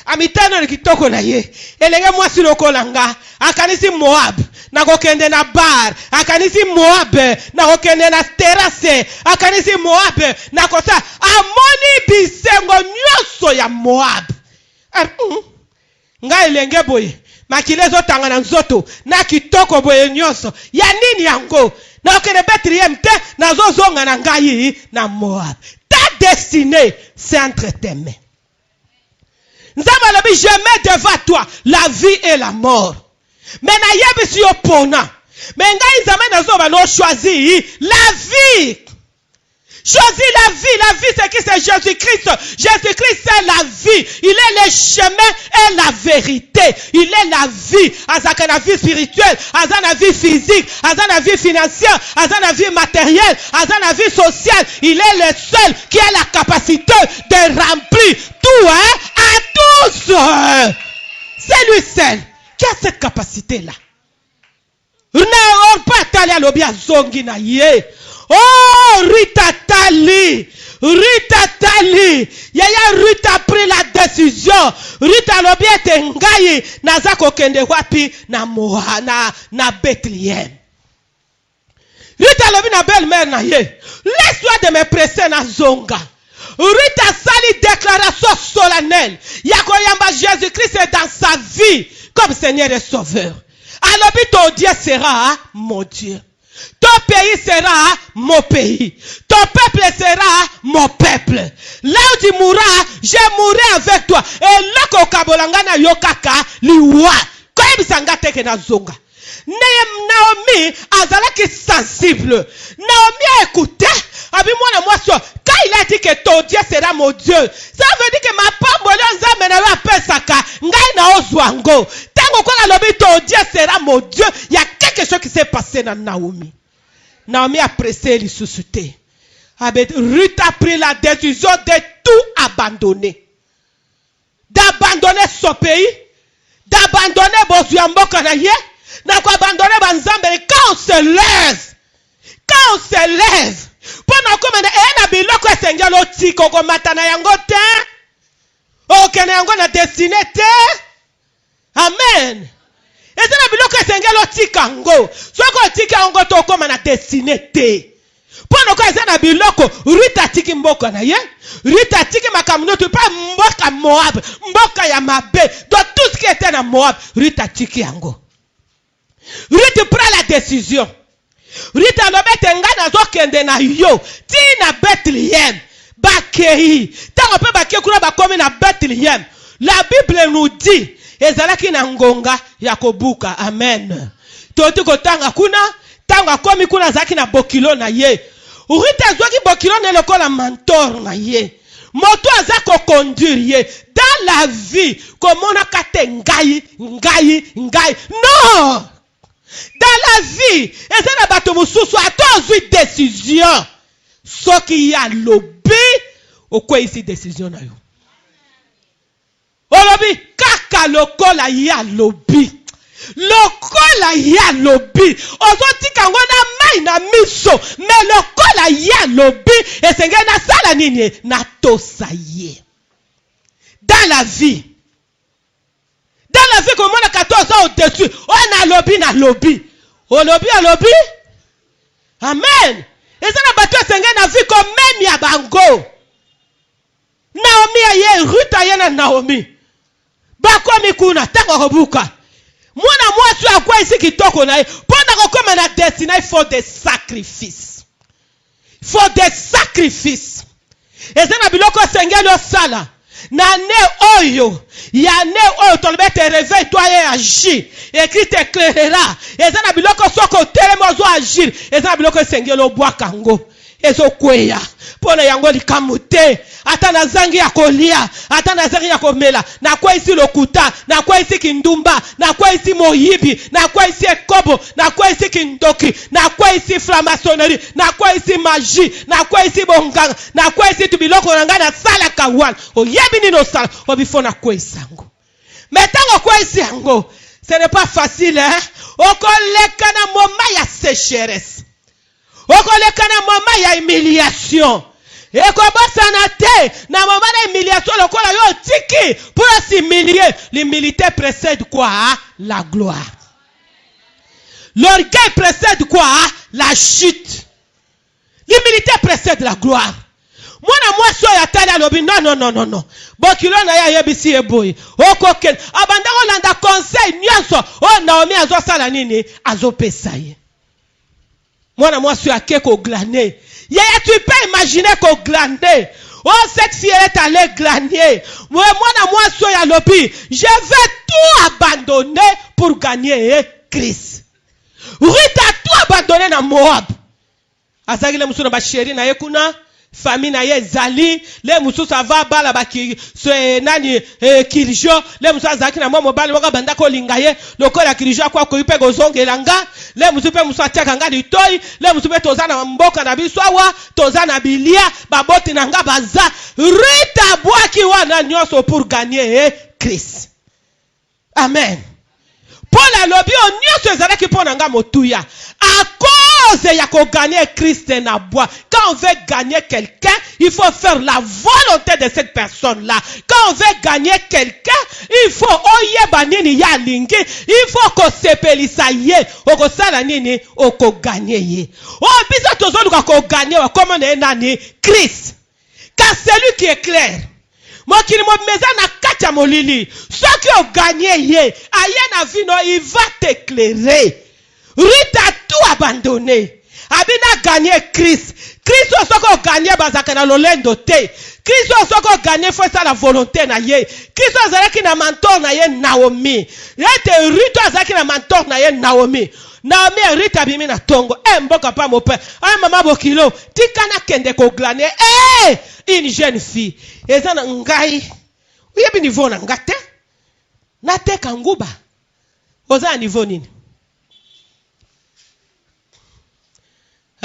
Amitano ni kitoko na ye. Elenge mwasi lokolanga. Akanisi Moab. Na kokende na bar. Akanisi Moab. Na kokende na terrasse. Akanisi Moab. Na kosa. Amoni bisengo nyoso ya Moab. Nga elenge boye. Makilezo tanga na nzoto. Na kitoko boye nyoso. Ya nini yango? Na kokende Bethlehem te. Na zozonga na ngai na Moab. Ta destinée, c'est entre tes mains. Je mets devant toi la vie et la mort. Mais na yebi si opona. Mais nga izame na zo ba no choisir la vie. Choisis la vie c'est qui? C'est Jésus-Christ. Jésus-Christ c'est la vie. Il est le chemin et la vérité. Il est la vie. Azaka la vie spirituelle, azaka la vie physique, azaka la vie financière, azaka la vie matérielle, azaka la vie sociale. Il est le seul qui a la capacité de remplir tout à tous. C'est lui seul qui a cette capacité-là. Ne pas t'aller à l'obia zongi na ye. Oh, Rita Tali. Yaya Rita a pris la décision. Rita lobi ete ngai nazako kende wapi na na Bethlehem. Rita lobi na belle-mère na ye. Laisse-toi de me presser na zonga. Rita sali déclaration solennelle. Yakoyamba Jésus-Christ est dans sa vie comme Seigneur et Sauveur. Alors ton Dieu sera mon Dieu. Ton pays sera mon pays. Ton peuple sera mon peuple. Là où tu mourras, je mourrai avec toi. Et là qu'on kabolangana yokaka liwa. Quand il s'engage que na zonga. Naomi azalaki sensible. Naomi a écouté. Abi moi quand il a dit que ton Dieu sera mon Dieu, ça veut dire que ma pambo nzambe na yo apesaka ngai na ozwango. Tango kwa lobi ton Dieu sera mon Dieu, il y a quelque chose qui s'est passé dans Naomi. Naomi a pressé les susciter. Ruth a pris la décision de tout abandonner. D'abandonner son pays, d'abandonner Bozuyambo Kanaye, d'abandonner Banzambe. Quand on se lève, pendant qu'on a biloko esengelo tiko ko matana yango te, o kene yango na destiné te. Amen. Et c'est la biloko esengelo tikango. Soko tikango to koma na destiné te. Pendant qu'on a biloko Rita tiki mboka na ye, Rita tiki makamuno tu pas mboka Moab, mboka ya mabe. Donc tout ce qui était dans Moab, Rita tiki yango. Rita prend la décision. Rita lobete ngana zokende na yo ti na Bethlehem bakei tango pe bakekuna bakomi na Bethlehem. La Bible nous dit ezalaki na ngonga ya kobuka. Amen. Toti ko tanga kuna tanga komi kuna zaki na bokilo na ye. Rita zoki bokilo ne lokola mentor na ye. Moto azako conduire ye dans la vie comme on a kate ngai. Non. Dans la vie, et c'est la bateau moussou à tous une décision. Ce qui y a lobby, au quoi ici décision na yo. O lobby, kaka lokola y a lobby. Lokola y a lobby. Ozoti kangona mai na miso, mais lokola y a lobby et c'est na sala nini na tosaye. Dans la vie. Dans la vie, comme on a 14 ans au-dessus, on a lobby, na lobby. On lobby, a lobby. Amen. Et ça, la bateau, c'est une vie comme même ya bango. Naomi a yé, Ruth a yé na Naomi. Bako mikuna, tango robuka. Mwana moi, tu as quoi ici qui toko na yé. Pendant qu'on comme on a destiné, il faut des sacrifices. Il faut des sacrifices. Et ça, la biloko, c'est une sala. Na ne oyo ya ne oyo tolbete réveille toi et agis écrit t'éclairera et ça na biloko soko telemo zo agir et ça na biloko sengelo bwa kango ezo kweya pona yango likamute ata na zangi ya kolia, ata na zangi ya komela, na kwa isi lokuta, na kwa isi kindumba, na kwa isi moyibi, na kwa isi ekobo, na kwa isi kindoki, na kwa isi framasonnerie, na kwa isi magie, na kwa isi bonganga, na kwa isi tubiloko nanga na sala kawan. Oyebi nino sala, obifona kwa isango. Metango kwa isi yango, ce n'est pas facile, hein? Okoleka na moma ya sécheresse. Okoleka na moma ya humiliation. Ekobosa na te na moma na humiliation lokola yo tiki pour s'humilier. L'humilité précède quoi? La gloire. L'orgueil précède quoi? La chute. L'humilité précède la gloire. Mwana mwasi oyo atali alobi non. Bokilo na ya yebisi eboyi. Okoken abanda kolanda conseil nyonso o Naomi azosala nini? Azopesa ye. Mwana mwasi oyo ake ko glaner. Yaya tu peux imaginer ko glaner. Oh, cette fille est allée glaner. Mwana mwasi oyo alobi, je vais tout abandonner pour gagner Christ. Ruth a tout abandonné na Moab. Azaki le musu na ba chéri na ye kuna. Famille na ye zali le musu sava bala baki so nani Kirijo le musu azaki na momo bali waka banda ko lingaye lokola Kirijo kwa ko ipe gozongelanga le musu pe musu atiaka nga litoi le musu pe tozana mboka na biswawa tozana bilia baboti na nga baza rita bwaki wana nyoso pour gagner Christ. Amen. Paul a lobby on nyoso ezalaki pona nga motuya à cause ya ko gagner Christ na bois. Quand on veut gagner quelqu'un, il faut faire la volonté de cette personne-là. Quand on veut gagner quelqu'un, il faut oye banini ya lingi, il faut ko sepelisa ye, oko sala nini, oko gagner ye. Oh biso tozo luka ko gagner wa comment na nani Christ. Car celui qui est clair mokili mo meza na kati ya molili soki o gagner ye aye na vino il va t'éclairer. Ruth a tout abandonné. Abina gagné Christ. Christ osoko gagné bazaka na lolendo te. Christ osoko gagné faut ça la volonté na ye. Christ azalaki na mentor na ye Naomi. Yete Ruth azalaki na mentor na ye Naomi. Naomi Ruth abimi na tongo. Mboka pa mo père. Ah mama bokilo. Tikana kende ko glaner. Une jeune fille. Ezana ngai. Uyebi niveau na ngate. Na te kanguba. Oza niveau nini?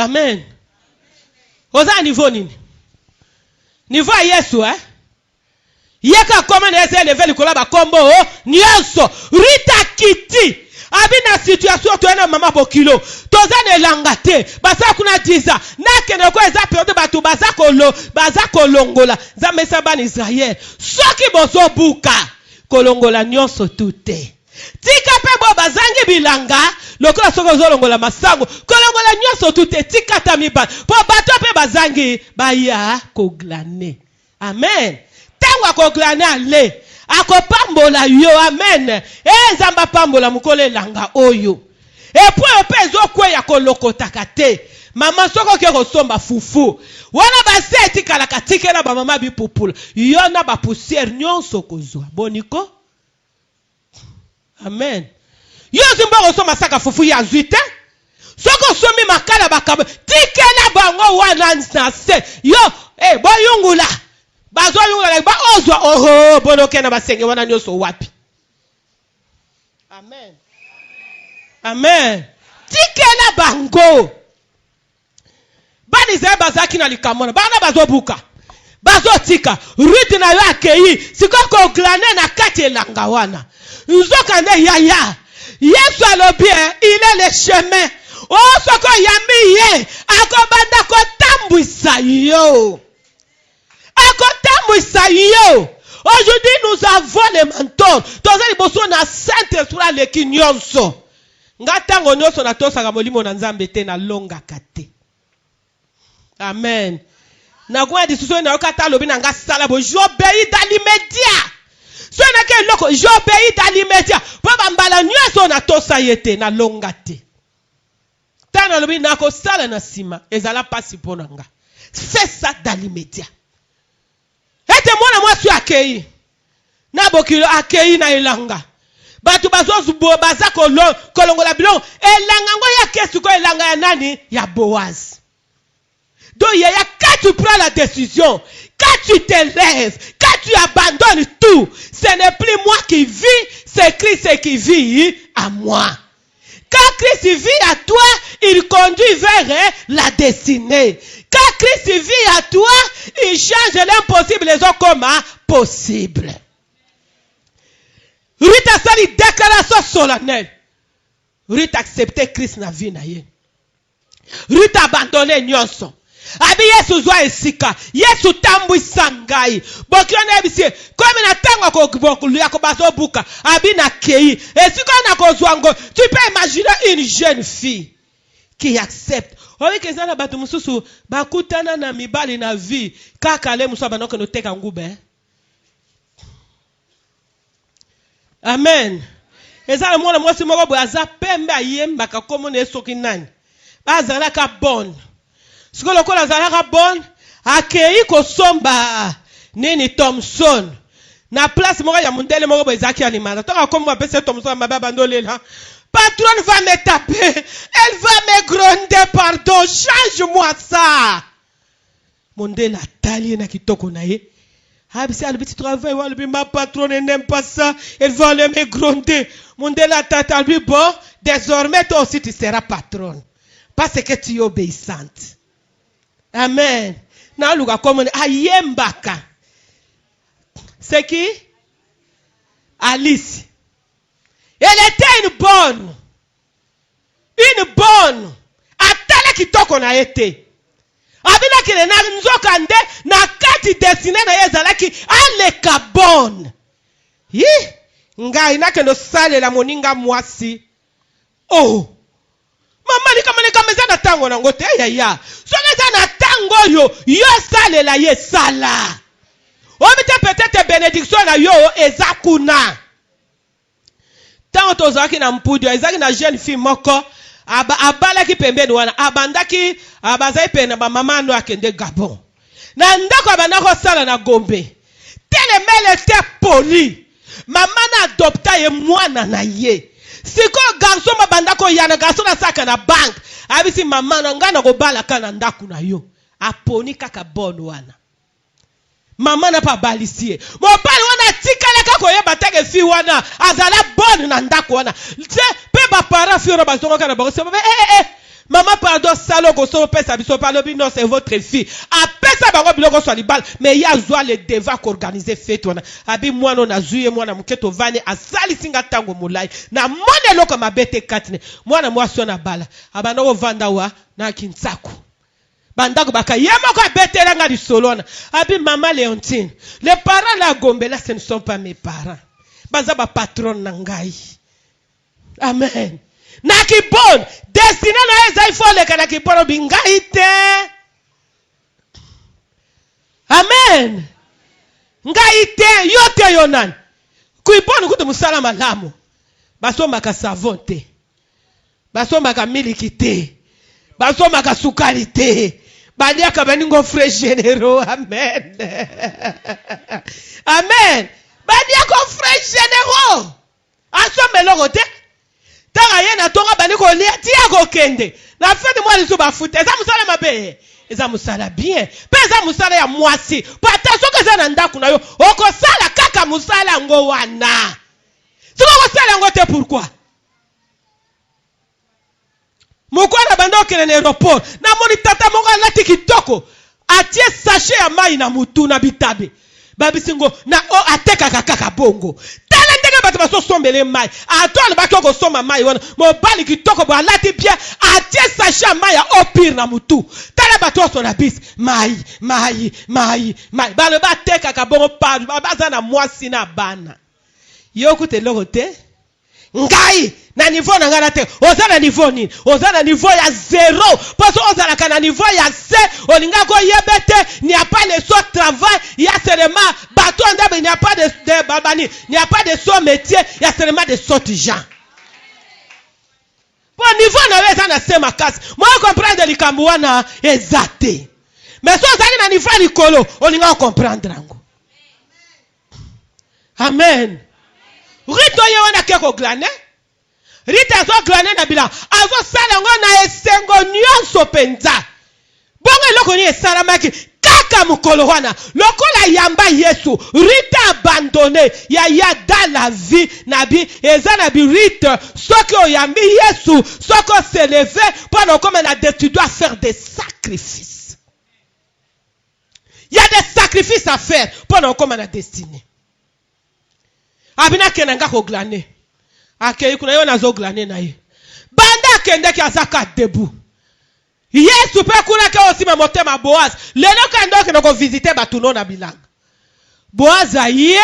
Amen. Oza niveau nini? Niveau ya Yesu Yeka koma na ese level kola ba kombo nyonso. Rita kiti. Abina situation to ena mama bokilo. Toza ne langate. Basa kuna diza. Na kene ko eza période batu baza kolongola. Za mesa ban Israël. Soki bozo buka kolongola nyonso tute. Tika pe bo bazangi bilanga lokola soko zolongola masango kolongola nyoso tute tika tamiba po bato pe bazangi baya koglane. Amen. Tangwa koglane ale akopambola yo. Amen. Nzamba pambola mukole langa oyo epo pezo kwe ya kolokota kate mama soko ke kosomba fufu wana baseti kala katike na ba mama bipupula yo na ba poussière nyonso kozwa boniko. Amen. Yo zimbo soma saka fufu ya zuite. Soko somi makala bakaba. Tikela bango wana nse. Yo, boyungula. Bazo yungula ba ozwa bonoke na basenge wana nyoso wapi. Amen. Amen. Tikela bango. Bani ze bazaki na likamona. Bana bazo buka. Bazo tika. Ruth na yo akei. Sikoko glane na kati elanga wana. Nzoka ne yaya. Yesu alobie, il est le chemin. Oh, soko yami ye. Akobanda kotambwisa yo. Akotambwisa yo. Aujourd'hui, nous avons les mentors. Tozali boso na Saint-Esprit le kinyonso. Ngatango nyonso na tosaka molimo na Nzambe te na longa kate. Amen. Na kwa discussion na okata lobi na nga sala bo j'obéis dans l'immédiat. So na ke loko j'obéis dans l'immédiat. Po bambala nyonso na tosa yete na longa te. Tana lobi na ko sala na sima ezala pasi ponanga. Fais ça dans l'immédiat. Ete mwana mwasi akei. Na bokilo akei na elanga. Batu bazozu bo baza kolongola bilongo elanga ngo ya kesu ko elanga ya nani ya Boaz. Donc, Yaya, quand tu prends la décision, quand tu te lèves, quand tu abandonnes tout, ce n'est plus moi qui vis, c'est Christ qui vit à moi. Quand Christ vit à toi, il conduit vers la destinée. Quand Christ vit à toi, il change l'impossible les autres comme possible. Ruth a fait une déclaration solennelle. Ruth a accepté Christ dans la vie. Ruth a abandonné Nyonso. Abi Yesu zwa esika. Yesu tambwi sangai. Bokiona bisie. Comme na tango ko bokuluya ko bazo buka. Abi na kei. Esika na ko zwango. Tu peux imaginer une jeune fille qui accepte. Owi kezana batu mususu bakutana na mibali na vie. Kaka le musu abanoko no teka ngube. Amen. Ezala mwana mwasi moko bo aza pembe ayemba ka komo na esoki nani. Bazala ka bonne. Siko lokola zalaka bon akei kosomba nini Thompson na place moko ya mundele moko bezaki alimana toka komo apesa Thompson mababa ndolela patronne va me taper, elle va me gronder, pardon, change-moi ça. Mundele atali na kitoko na ye habisi al petit travail wa ma patronne n'aime pas ça, elle va aller me gronder. Mundele atata lui bon, désormais toi aussi tu seras patronne parce que tu es obéissante. Amen. Na luka comme ayembaka. C'est qui? Alice. Elle était une bonne. Une bonne. Atala kitoko na été. Abina kile na nzokande na kati destiné na yezalaki aleka bonne. Yi ngai na kendo sale la moninga mwasi. Oh. Mama ni kama meza tango na ngote ya. So na tango yo sale la ye sala. Omite peut-être bénédiction na yo ezakuna. Tango tozaki na mpudio ezaki na jeune fille moko abala ki pembeni wana abandaki abazai pena ba mama ndo akende Gabon. Na ndako abanako sala na Gombe. Telemele te poli. Mama na adopta ye mwana na ye. Siko garçon mabandako yana garçon na saka na bank. Abisi mama na ngana go bala kana ndaku na yo. Aponi kaka bon wana. Mama na pa balisie. Mobali wana tikala kako yeba tege fi wana. Azala bon na ndaku wana. Pe ba para fi wana bazonga kana bango. Maman pardon salo go so pesa biso palo bi non c'est votre fille. Apesa bango biloko so libal mais ya zwa le devoir qu'organiser fête wana. Abi mwana na zuye mwana muketo vane asali singa tango mulai. Na mone loko mabete katine. Mwana mwasi na bala. Abana go vanda wa na Kinsaku. Bandako baka yema ko betela nga disolona. Abi maman Léontine. Les parents la Gombe là ce ne sont pas mes parents. Baza ba patron na ngai. Amen. Na kibon destiné na eza ifo le kana kibono bingaite. Amen. Ngaite yote yonan. Kuibonu kutu musala malamu. Basoma ka savonte. Basoma ka milikite. Basoma ka sukarite. Badia ka baningo frais généraux. Amen. Amen. Badia ko frais généraux. Asome logote. Tanga yena tonga baniko lia tia go kende. Na fete moi liso ba foute. Eza musala mabe. Eza musala bien. Pe eza musala ya mwasi. Pata soka za na ndaku na yo. Oko sala kaka musala ngo wana. Siko ko sala ngo te pourquoi? Mukwana bando kele na aéroport. Na moni tata monga lati kitoko. Atie sachet ya mai na mutu na bitabe. Babisingo na o ateka kaka bongo. Batu baso sombele mai atole bakoko soma mai wana mobali kitoko bo alati pia atie sachet mai ya opir na mutu tala bato so na bis mai bale bateka ka bongo pa baza na mwasi na bana yokute lokote ngai na niveau na ngana te oza na niveau nini oza na niveau ya 0 parce oza na kana niveau ya C olinga ko yebete ni a pas le soit travail il y a seulement bateau ndabe il n'y a pas de babani il n'y a pas de son métier il y a seulement de sortes gens pour niveau na weza na sema kasi moi comprendre likambu wana exacte mais so zali na niveau likolo olinga comprendre ngo amen. Rito ye wana keko glane. Rita zo glane na bila. Azo sala ngo na esengo nyonso penza. bongo eloko ni esalamaki kaka mokolo wana lokola yamba Yesu rite abandonné ya dans la vie nabi eza na bi rite soki oyambi Yesu soko se lever pendant comme la tu dois faire des sacrifices. Il y a des sacrifices à faire pendant comme la destinée. Abina kenanga ko glaner. Akei kuna yo nazo glaner na ye. Banda kende ki azaka debout. Yesu pe kuna ke osima motema Boaz. Lelo kando ke noko visiter batuno na bilanga. Boaz aye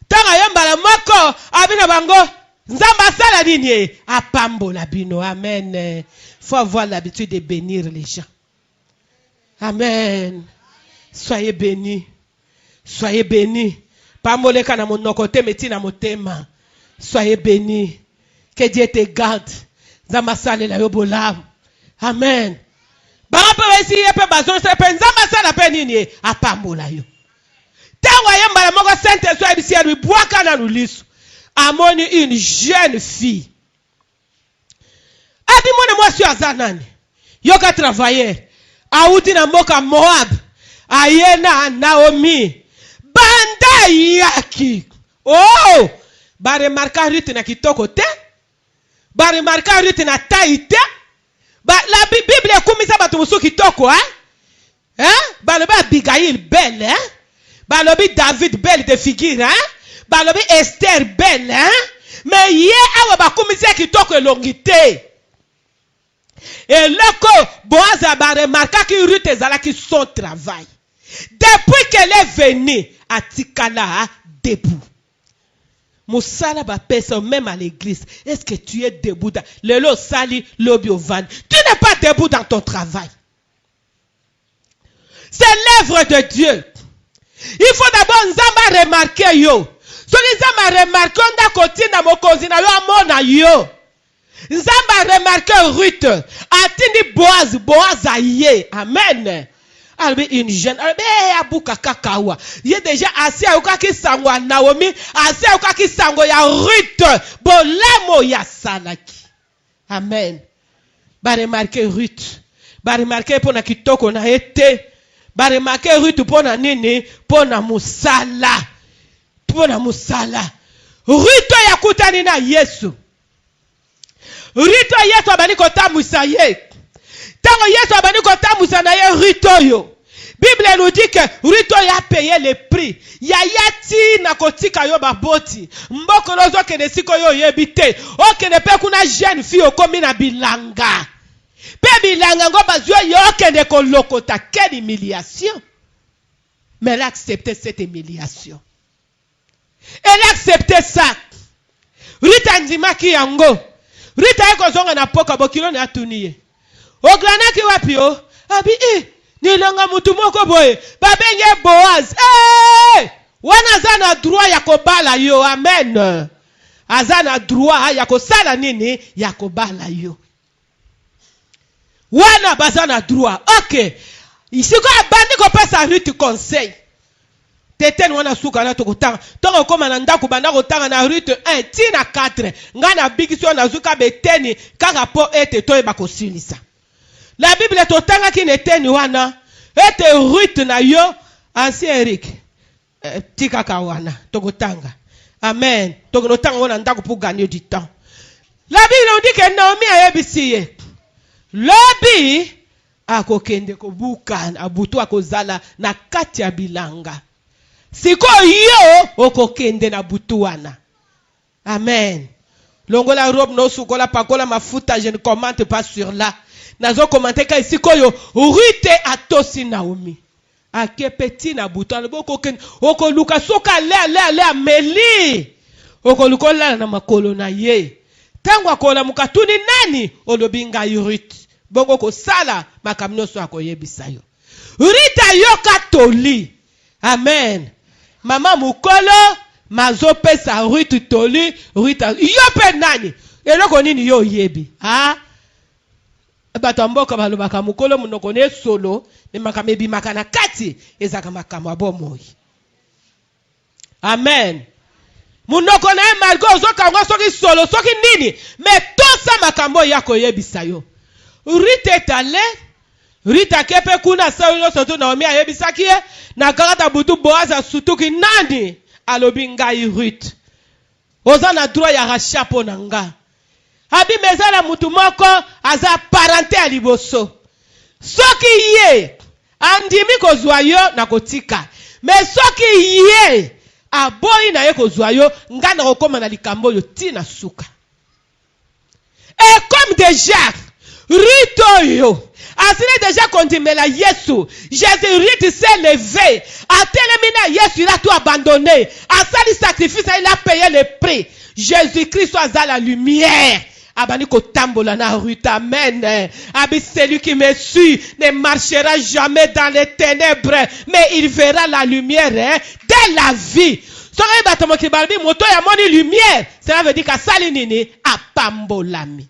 tanga yamba la moko abina bango nzamba sala nini apambola bino. Amen. Faut avoir l'habitude de bénir les gens. Amen. Soyez bénis. Soyez bénis. Pamboleka na monoko te meti na motema. Soyez bénis. Que Dieu te garde. Nzamba sala la yo bolam. Amen. Barape wesi yepe bazon se pe nzamba sala pe nini apambola yo. Tango yamba la moko sainte soit bisia lui boaka na lulisu. Amoni une jeune fille. Abi mwana mwasi azanani. Yoka travailler. Audi na moka Moab. Ayena Naomi. Banda yaki. Oh! Bare marka Ruth na kitoko te. Bare marka Ruth na taite. La Bible kumisa batu musu kitoko Balobi Abigail belle Balobi David belle de figure Balobi Esther belle mais ye awa bakumisa kitoko elongite. Et loko Boaz a remarqué que Ruth ezalaki son travail. Depuis qu'elle est venue à Tikala debout. Moussala ba personne même à l'église. Est-ce que tu es debout dans le lo sali lobi ovan? Tu n'es pas debout dans ton travail. C'est l'œuvre de Dieu. Il faut d'abord nzamba remarquer yo. So nzamba remarquer onda kotina mokozi na yo amona yo. Nzamba remarquer Ruth. Atini Boaz aye. Amen. Albi une jeune. Albi abuka kakawa. Il est déjà assis à ukaki sango à Naomi. Assis à ukaki sango ya Ruth. Bolemo ya salaki. Amen. Ba remarquer Ruth. Ba remarquer pona kitoko na ete. Ba remarquer Ruth pona nini? Pona musala. Pona musala. Ruth ya kutani na Yesu. Ruth Yesu abani kotamwisa ye. Tango Yesu abani kotamwisa na ye Ruth yo. Bible nous dit que Ruth a payé le prix. Yayati na kotika yo baboti. Mboko lozo kene siko yo yebite. O kene pe kuna jeune fille okomi na bilanga. Pe bilanga ngo bazyo yo kene kolokota. Quelle humiliation. Mais elle a accepté cette humiliation. Elle a accepté ça. Ruth andima ki yango. Ruth ayeko zonga na poka bokilo na atuniye. Oglana ki wapi yo? Abi nilanga mutu moko boye. Babenge Boaz. Wana zana droit ya kobala yo. Amen. Azana droit ya kosala nini ya kobala yo. Wana bazana droit. Ok. Isiko abandi ko pesa Ruth conseil. Teten wana suka na tokotanga. Tongo koma na ndako banda kotanga na Ruth 1 tina 4. Ngana bigiso na zuka beteni kaka po ete toyeba kosilisa. La Bible totanga ki neteni wana ete Ruth na yo ancien Eric. Tika kawana tokotanga. Amen. Tokotanga wana ndako pour gagner du temps. La Bible dit que Naomi ayebisiye. Lobi akokende kobuka abutu akozala na kati ya bilanga. Siko yo okokende na butu wana. Amen. Longola robe no sukola pakola mafuta, je ne commente pas sur là. Nazo commenter ka siko yo Ruth atosi Naomi. Ake petit na butu aloboko ken okoluka soka le ameli. Okolukola na makolo na ye. Tango akola mukatuni nani olobinga Ruth. Bongo ko sala makamno so akoyebisa yo. Ruth yo katoli. Amen. Mama mukolo mazo pesa Ruth toli Ruth yo pe nani eloko nini yo yebi bato mboka balobaka mukolo munoko ne solo me makamebi makana kati ezaka makamo abomoyi. Amen. Munoko na malgo zoka ngo soki solo soki nini me tosa makambo yako yebisa yo. Ruth est allée Rita kepe kuna saulo soto Naomi ayebisaki ye na karata butu Boaz asutuki nani alobi ngai Ruth. Oza na droit ya rachat po nanga. Abi mezala mutu moko aza parenté a liboso. Soki ye andimi kozwa yo na kotika. Mais soki ye aboyi na ye kozwa yo nga na kokoma na likambo yo tina suka. Et comme déjà Ruth yo asile déjà kondimela Yesu. Jésus Ruth s'est levé. A telemina Yesu il a tout abandonné. A sali sacrifice il a payé le prix. Jésus-Christ soit la lumière. Abani kotambola na Ruth, amen. Abi celui qui me suit ne marchera jamais dans les ténèbres, mais il verra la lumière de la vie. Soki batomo ki balbi moto ya moni lumière, cela veut dire que sali nini apambolami.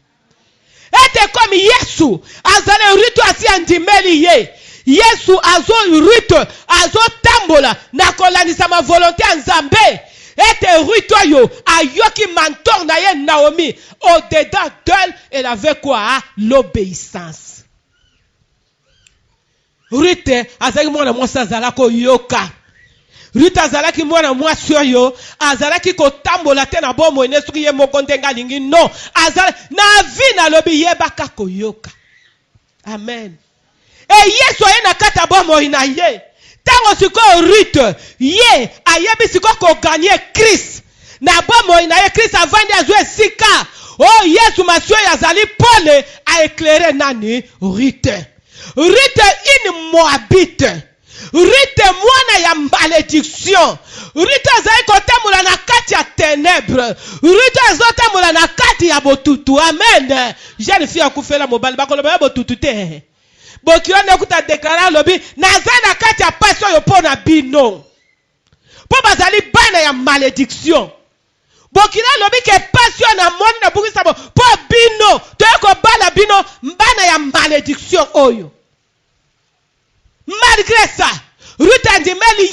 Et comme Yesu azale Ruth asi andimeli ye. Yesu azo Ruth azo tambola na kolanisa ma volonté nzambe. Et Ruth yo ayoki mentor na ye Naomi. Au-dedans d'elle, elle avait quoi? L'obéissance. Ruth azalaki mwana mwasi azalaki yoka. Ruth azalaki mwana mwasi oyo azalaki kotambola te na bomo ene soki ye moko ndenga lingi non. Azala na vie na lobi yebaka koyoka. Amen. Et Yesu aye na kata bomo ina ye. Tango siko Ruth ye ayebi siko ko gagner Christ. Na bomo ina ye Christ avandi azwe sika. Oh Yesu masio yazali pole a éclairer nani Ruth. Ruth une Moabite. Ruth mwana ya malédiction. Ruth azali kotambola na kati ya ténèbres. Ruth azotambola na kati ya botutu. Amen. Jeune fille akufela mobali bakoloba botutu te. Bokirone kuta déclarer lobi nazana kati ya passion yo pona bino. Po bazali bana ya malédiction. Bokina lobi ke passion na moni na bukisa bo po bino toyeko bala bino mbana ya malédiction oyo. Malgré ça, Ruth andimeli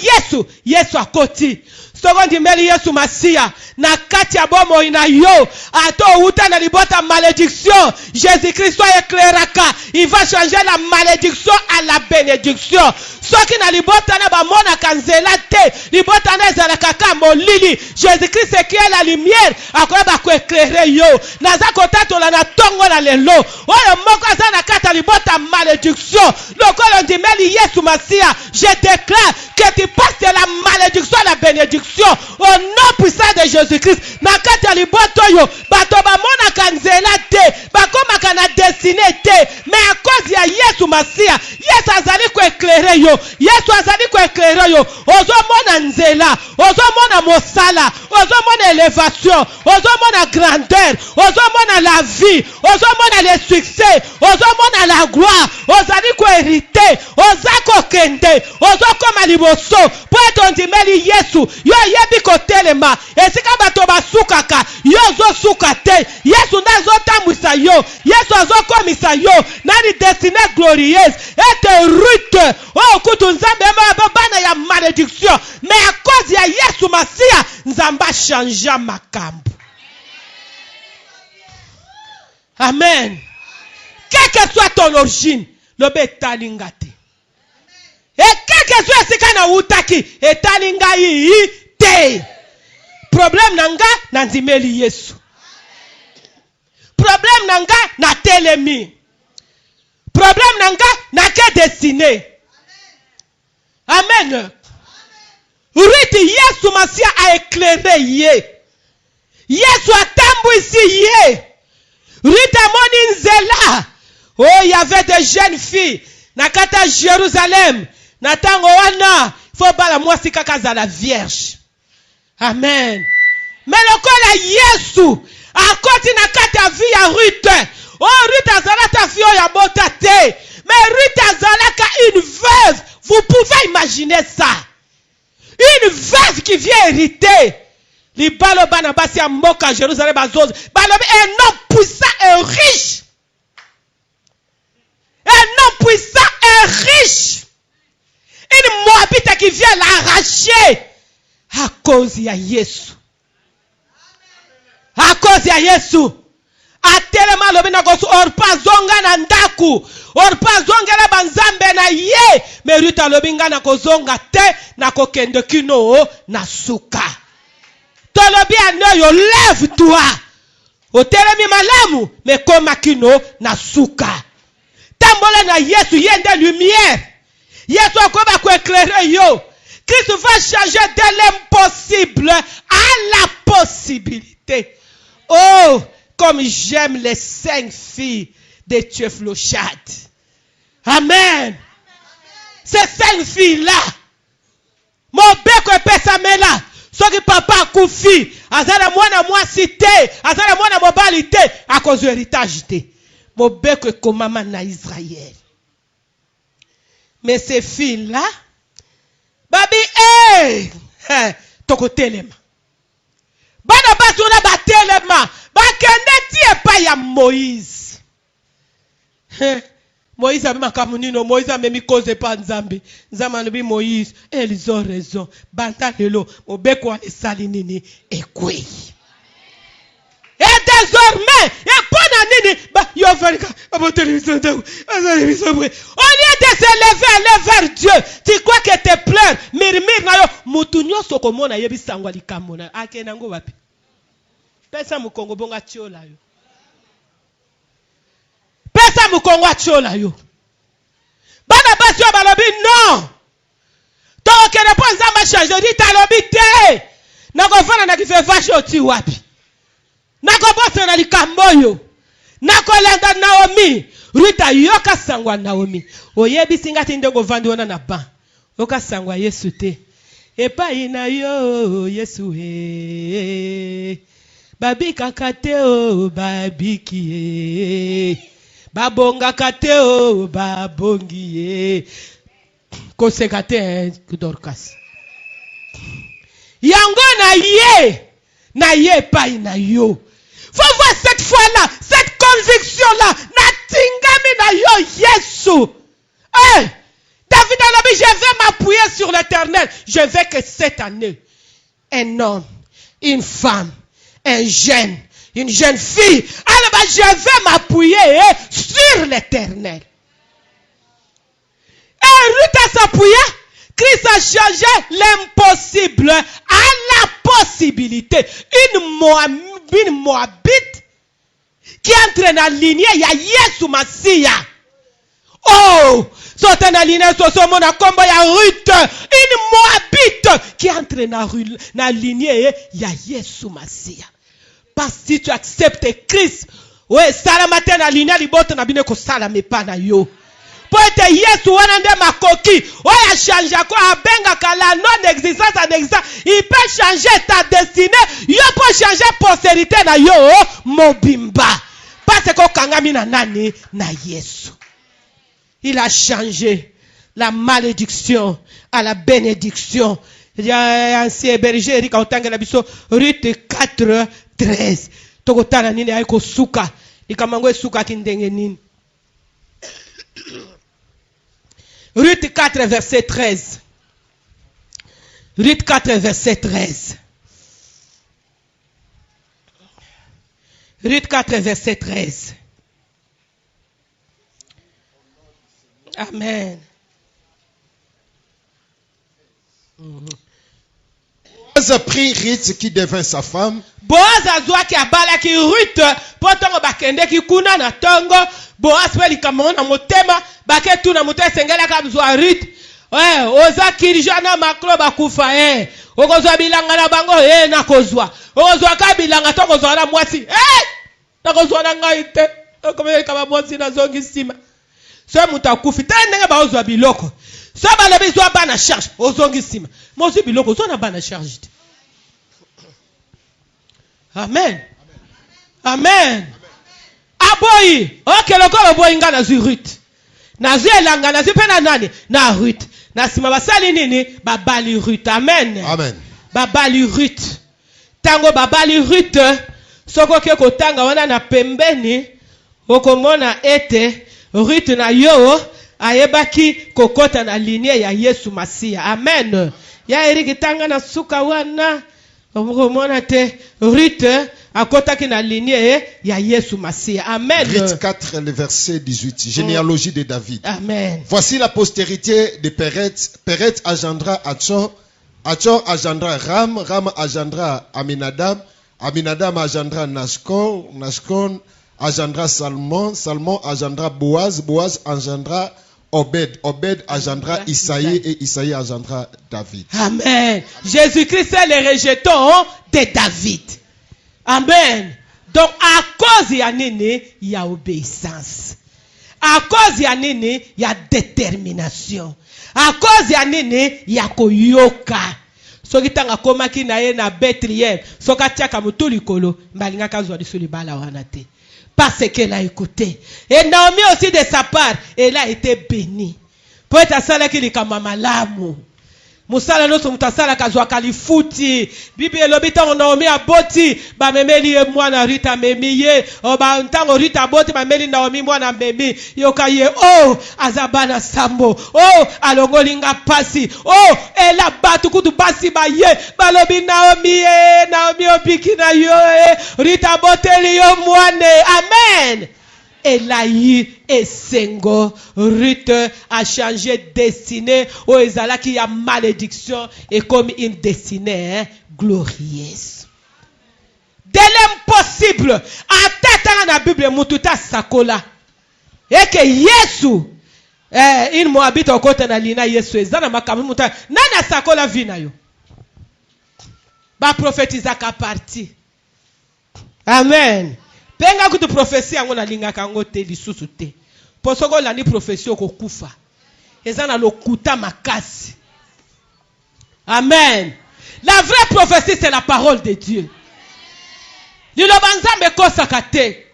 Yesu akoti. Secondi meli Yesu Masia na kati ya bomo ina yo ato uta na libota malédiction. Jésus-Christ soit éclairaka, il va changer la malédiction à la bénédiction. Soki na libota na ba mona kanzela te, libota na ezala kaka molili. Jésus-Christ c'est qui est la lumière, akoba ko éclairer yo. Naza kotato la na tongo la lelo. Oyo moko za na kata libota malédiction. Lokolo ndimeli Yesu Masia, je déclare que tu passes de la malédiction à la bénédiction. Au nom puissant de Jésus-Christ, nakati aliboto yo, bato ba mona kanzela te, bakoma kana destiné te, mais à cause ya Yesu Masia, Yesu azali ko éclairer yo, Yesu azali ko éclairer yo, ozo mona nzela, ozo mona mosala, ozo mona élévation, ozo mona grandeur, ozo mona la vie, ozo mona le succès, ozo mona la gloire, ozali ko hériter, ozako kende, ozo koma liboso, po etondimeli Yesu, yo yebi kotelema esika bato basukaka yo zo sukate Yesu ndazo tamwisa yo Yesu azokomisa yo nani destinée glorieuse et Ruth oh kutu nzambe bana ya malédiction mais à cause ya Yesu Masia nzamba changea makambo. Amen. Quelle que soit ton origine lobe etalingate et quel que soit esika na utaki etalingai te. Problème nanga na nzimeli Yesu. Problème nanga na telemi. Problème nanga na ke destiné. Amen. Ruth Yesu Masia a éclairé ye. Yesu a tambouisi ye. Ruth amoni nzela. Oh, il y avait des jeunes filles na kata Jérusalem. Na tango wana faut bala mwasi kaka za la vierge. Amen. Mais lokola Yesu akoti na kati ya vie ya Ruth. Oh Ruth azalaka fille ya bota te. Mais Ruth azalaka une veuve. Vous pouvez imaginer ça. Une veuve qui vient hériter. Li balo bana basi ya mboka Jérusalem bazose. Balo un homme puissant et riche. Un homme puissant et riche. Une Moabite qui vient l'arracher. À cause ya Yesu. À cause ya Yesu. atelema lobi na kosu orpa zonga na ndaku orpa zonga na banzambe na ye me Ruth lobi nga na kozonga te na kokende kino na suka tolobi anoyo lève-toi otelemi malamu me koma kino na suka tambola na Yesu yende lumière Yesu akoba ko éclairer yo Christ va changer de l'impossible à la possibilité. Oh, comme j'aime les 5 filles de Théophlochad. Amen. Ces 5 filles-là, mon beko epesa mela, soki papa kufi, azala mwana mwasi te, azala mwana mobali te, à cause de héritage te. Mon beko ekomama na Israël. Mais ces filles-là, babi toko telema bana basuna batelema bakende tie pa ya Moïse Moïse a makamunino Moïse a memi cause pa nzambe nzama lobi Moïse ils ont raison banta lelo obeko wa salinini ekwe et désormais et pendant nini yo verika abo télévision de télévision au lieu de se lever vers Dieu tu crois que te pleures murmure na yo mutu nyoso komona yebi sangwa likamona akena ngo wapi pesa mukongo bonga chiola yo pesa mukongo chiola yo bana basi yo balobi non to ke ne pas nzamba changer dit talobi te na kofana na kife vache oti wapi nakobosa na likamboyo nakolanda Naomi Ruta yoka sangwa Naomi oyebi singati ndego vandi wana na ba yoka sangwa Yesu te epa ina yo Yesu babika kate o babiki babonga kate o babongi koseka te Dorcas yango na ye pa ina yo. Faut voir cette foi-là, cette conviction-là. Natingami na yo Yesu. Hey, David a dit, je vais m'appuyer sur l'Éternel. Je veux que cette année, un homme, une femme, un jeune, une jeune fille, alors je vais m'appuyer sur l'Éternel. Et Ruth s'appuya. Christ a changé l'impossible à la possibilité. Une Moabite qui entre dans la lignée, il y a Yesu Masia. Oh, saute dans la lignée, ce monde a combo, il y a Ruth. Une Moabite qui entre dans la lignée, il y a Yesu Masia. Parce que si tu acceptes Christ, ouais, salamate na lignée, libote na bine ko salame pa na yo. Poete Yesu wana nde makoki oya changer ko abenga kala non existence en existence il peut changer ta destinée yo peut changer postérité na yo mobimba parce que kangami na nani na Yesu il a changé la malédiction à la bénédiction. Il y a un ancien berger Eric Otangela biso Ruth 4:13 tokotana nini ayiko suka ikamango suka kindenge nini. Ruth 4, verset 13. Ruth 4, verset 13. Ruth 4, verset 13. Amen. Boaz a pris Ruth qui devint sa femme. Boaz azwa ki abala ki Ruth potongo bakende ki kuna na tongo Boaz pe likamona motema bake tu na motema sengela ka mzwa Ruth oza kirijana makro bakufa okozwa bilanga na bango na kozwa okozwa ka bilanga to kozwa na mwasi na kozwa na ngai te komele ka mwasi na zongi sima so mutakufi tendenge ba ozwa biloko so balobi zwa bana charge ozongi sima mozi biloko zo na bana charge. Amen. Amen. Aboyi. Ok, lokolo boyi nga na Ruth. Na elanga na pena nani? Na Ruth. Na sima basali nini? Babali Ruth. Amen. Amen. Babali Ruth. Tango babali Ruth. Soko ke kotanga wana na pembeni. Okomona ete Ruth na yo ayebaki kokota na linie ya Yesu Masia. Amen. Ya eriki tanga na suka wana. Okomona te Ruth akotaki na lignée ya Yesu Masia. Amen. Rite 4, le verset 18. Généalogie de David. Amen. Voici la postérité de Péret. Péret engendra Achor. Achor engendra Ram. Ram engendra Aminadab. Aminadab engendra Nashcon. Nashcon engendra Salmon. Salmon engendra Boaz. Boaz engendra Obed. Obed engendra Isaïe. Et Isaïe engendra David. Amen. Jésus-Christ est le rejeton de David. Amen. Donc, à cause de Nene, il y a obéissance. À cause de Nene, il y a détermination. À cause de Nene, il y a koyoka. Soki tanga koma ki na ye na Bethléem, soka tiaka mutu likolo, mbalinga kazwa lisuli bala wanate. Parce qu'elle a écouté. Et Naomi aussi de sa part, elle a été bénie. Pour être sala ki likama malamu. Musala no mutasala kazwa kalifuti. Bibi elobita Naomi aboti ba memeli ye mwana Rita memiye o ba ntango Rita aboti ba memeli Naomi mwana memi yokaye azabana sambo alongolinga pasi ela batu kutu basi ba ye balobi Naomi obiki na yo Rita boteli yo mwane. Amen. Elaï et Sengo, Ruth a changé de destinée. Oh, Ezala qui a malédiction et comme une destinée glorieuse. De l'impossible, à tête dans la Bible, Mututa Sakola. Et que Yesu, il m'habite au côté de la Lina Yesu, Ezana Makamu Muta, Nana Sakola Vinayo. Ba prophétisa ka parti. Amen. Penga kutu prophétie yango na linga kango te lisusu te. Posoko la ni prophétie okokufa. Ezana lokuta makasi. Amen. La vraie prophétie c'est la parole de Dieu. Liloba nzambe ekosaka te.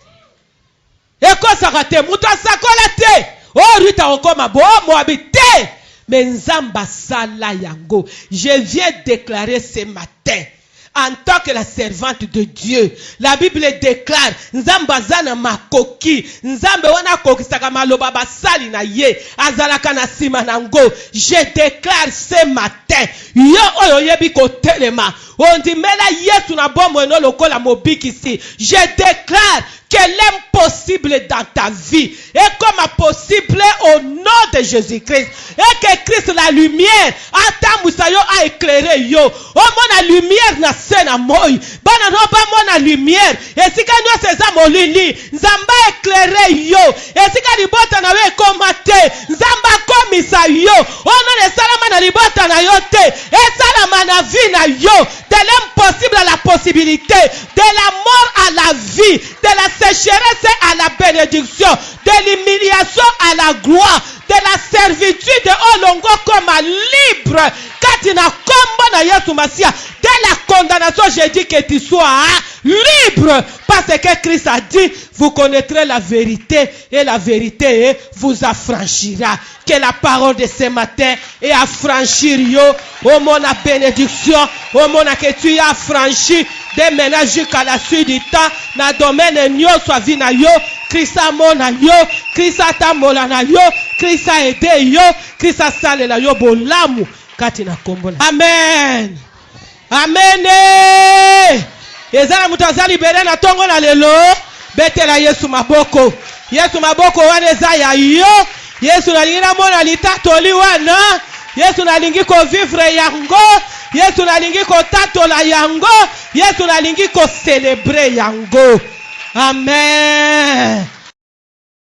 Ekosaka te. Mutu asakola te. Rita okoma bo moabi te. Mais nzamba sala yango. Je viens déclarer ce matin. En tant que la servante de Dieu, la Bible déclare Nzamba zana makoki, Nzambe wana koki saka maloba basali na ye, azalaka na sima nango. Je déclare ce matin, yo oyo yebi ko telema, on dit mela yesu na bombo no lokola mobiki ici. Je déclare que l'impossible dans ta vie est comme possible au nom de Jésus-Christ. Et que Christ la lumière, Atamusayo a éclairé yo. Oh mon lumière na sena moi. Bana no ba mon lumière. Et si ka no seza molili, Nzamba éclairé yo. Et si ka libota na we komate, Nzamba komisa yo. Oh non le salama na libota na yo te. Et salama na vie na yo. De l'impossible à la possibilité, de la mort à la vie, de la sécheresse à la bénédiction, de l'humiliation à la gloire, de la servitude au longo comme libre. Katina kombo na Yesu Masia, de la condamnation, je dis que tu sois libre. Parce que Christ a dit, vous connaîtrez la vérité et la vérité vous affranchira. Que la parole de ce matin est affranchir yo. Au mon bénédiction, au mon que tu as affranchi des ménages jusqu'à la suite du temps. Na domaine nyo soit vina yo. Christ a mona yo. Christ a tamola na yo. Christ a aidé yo. Christ a salé la yo bolamu. Katina kombola. Amen. Amen. Ezala mutazali libéré na tongo na lelo. Betela Yesu maboko. Yesu maboko wane za ya yo. Yesu nalingira mona litatoli wana. Yesu nalingi ko vivre yango. Yesu nalingi ko tatola yango. Yesu nalingi ko célébrer yango. Amen.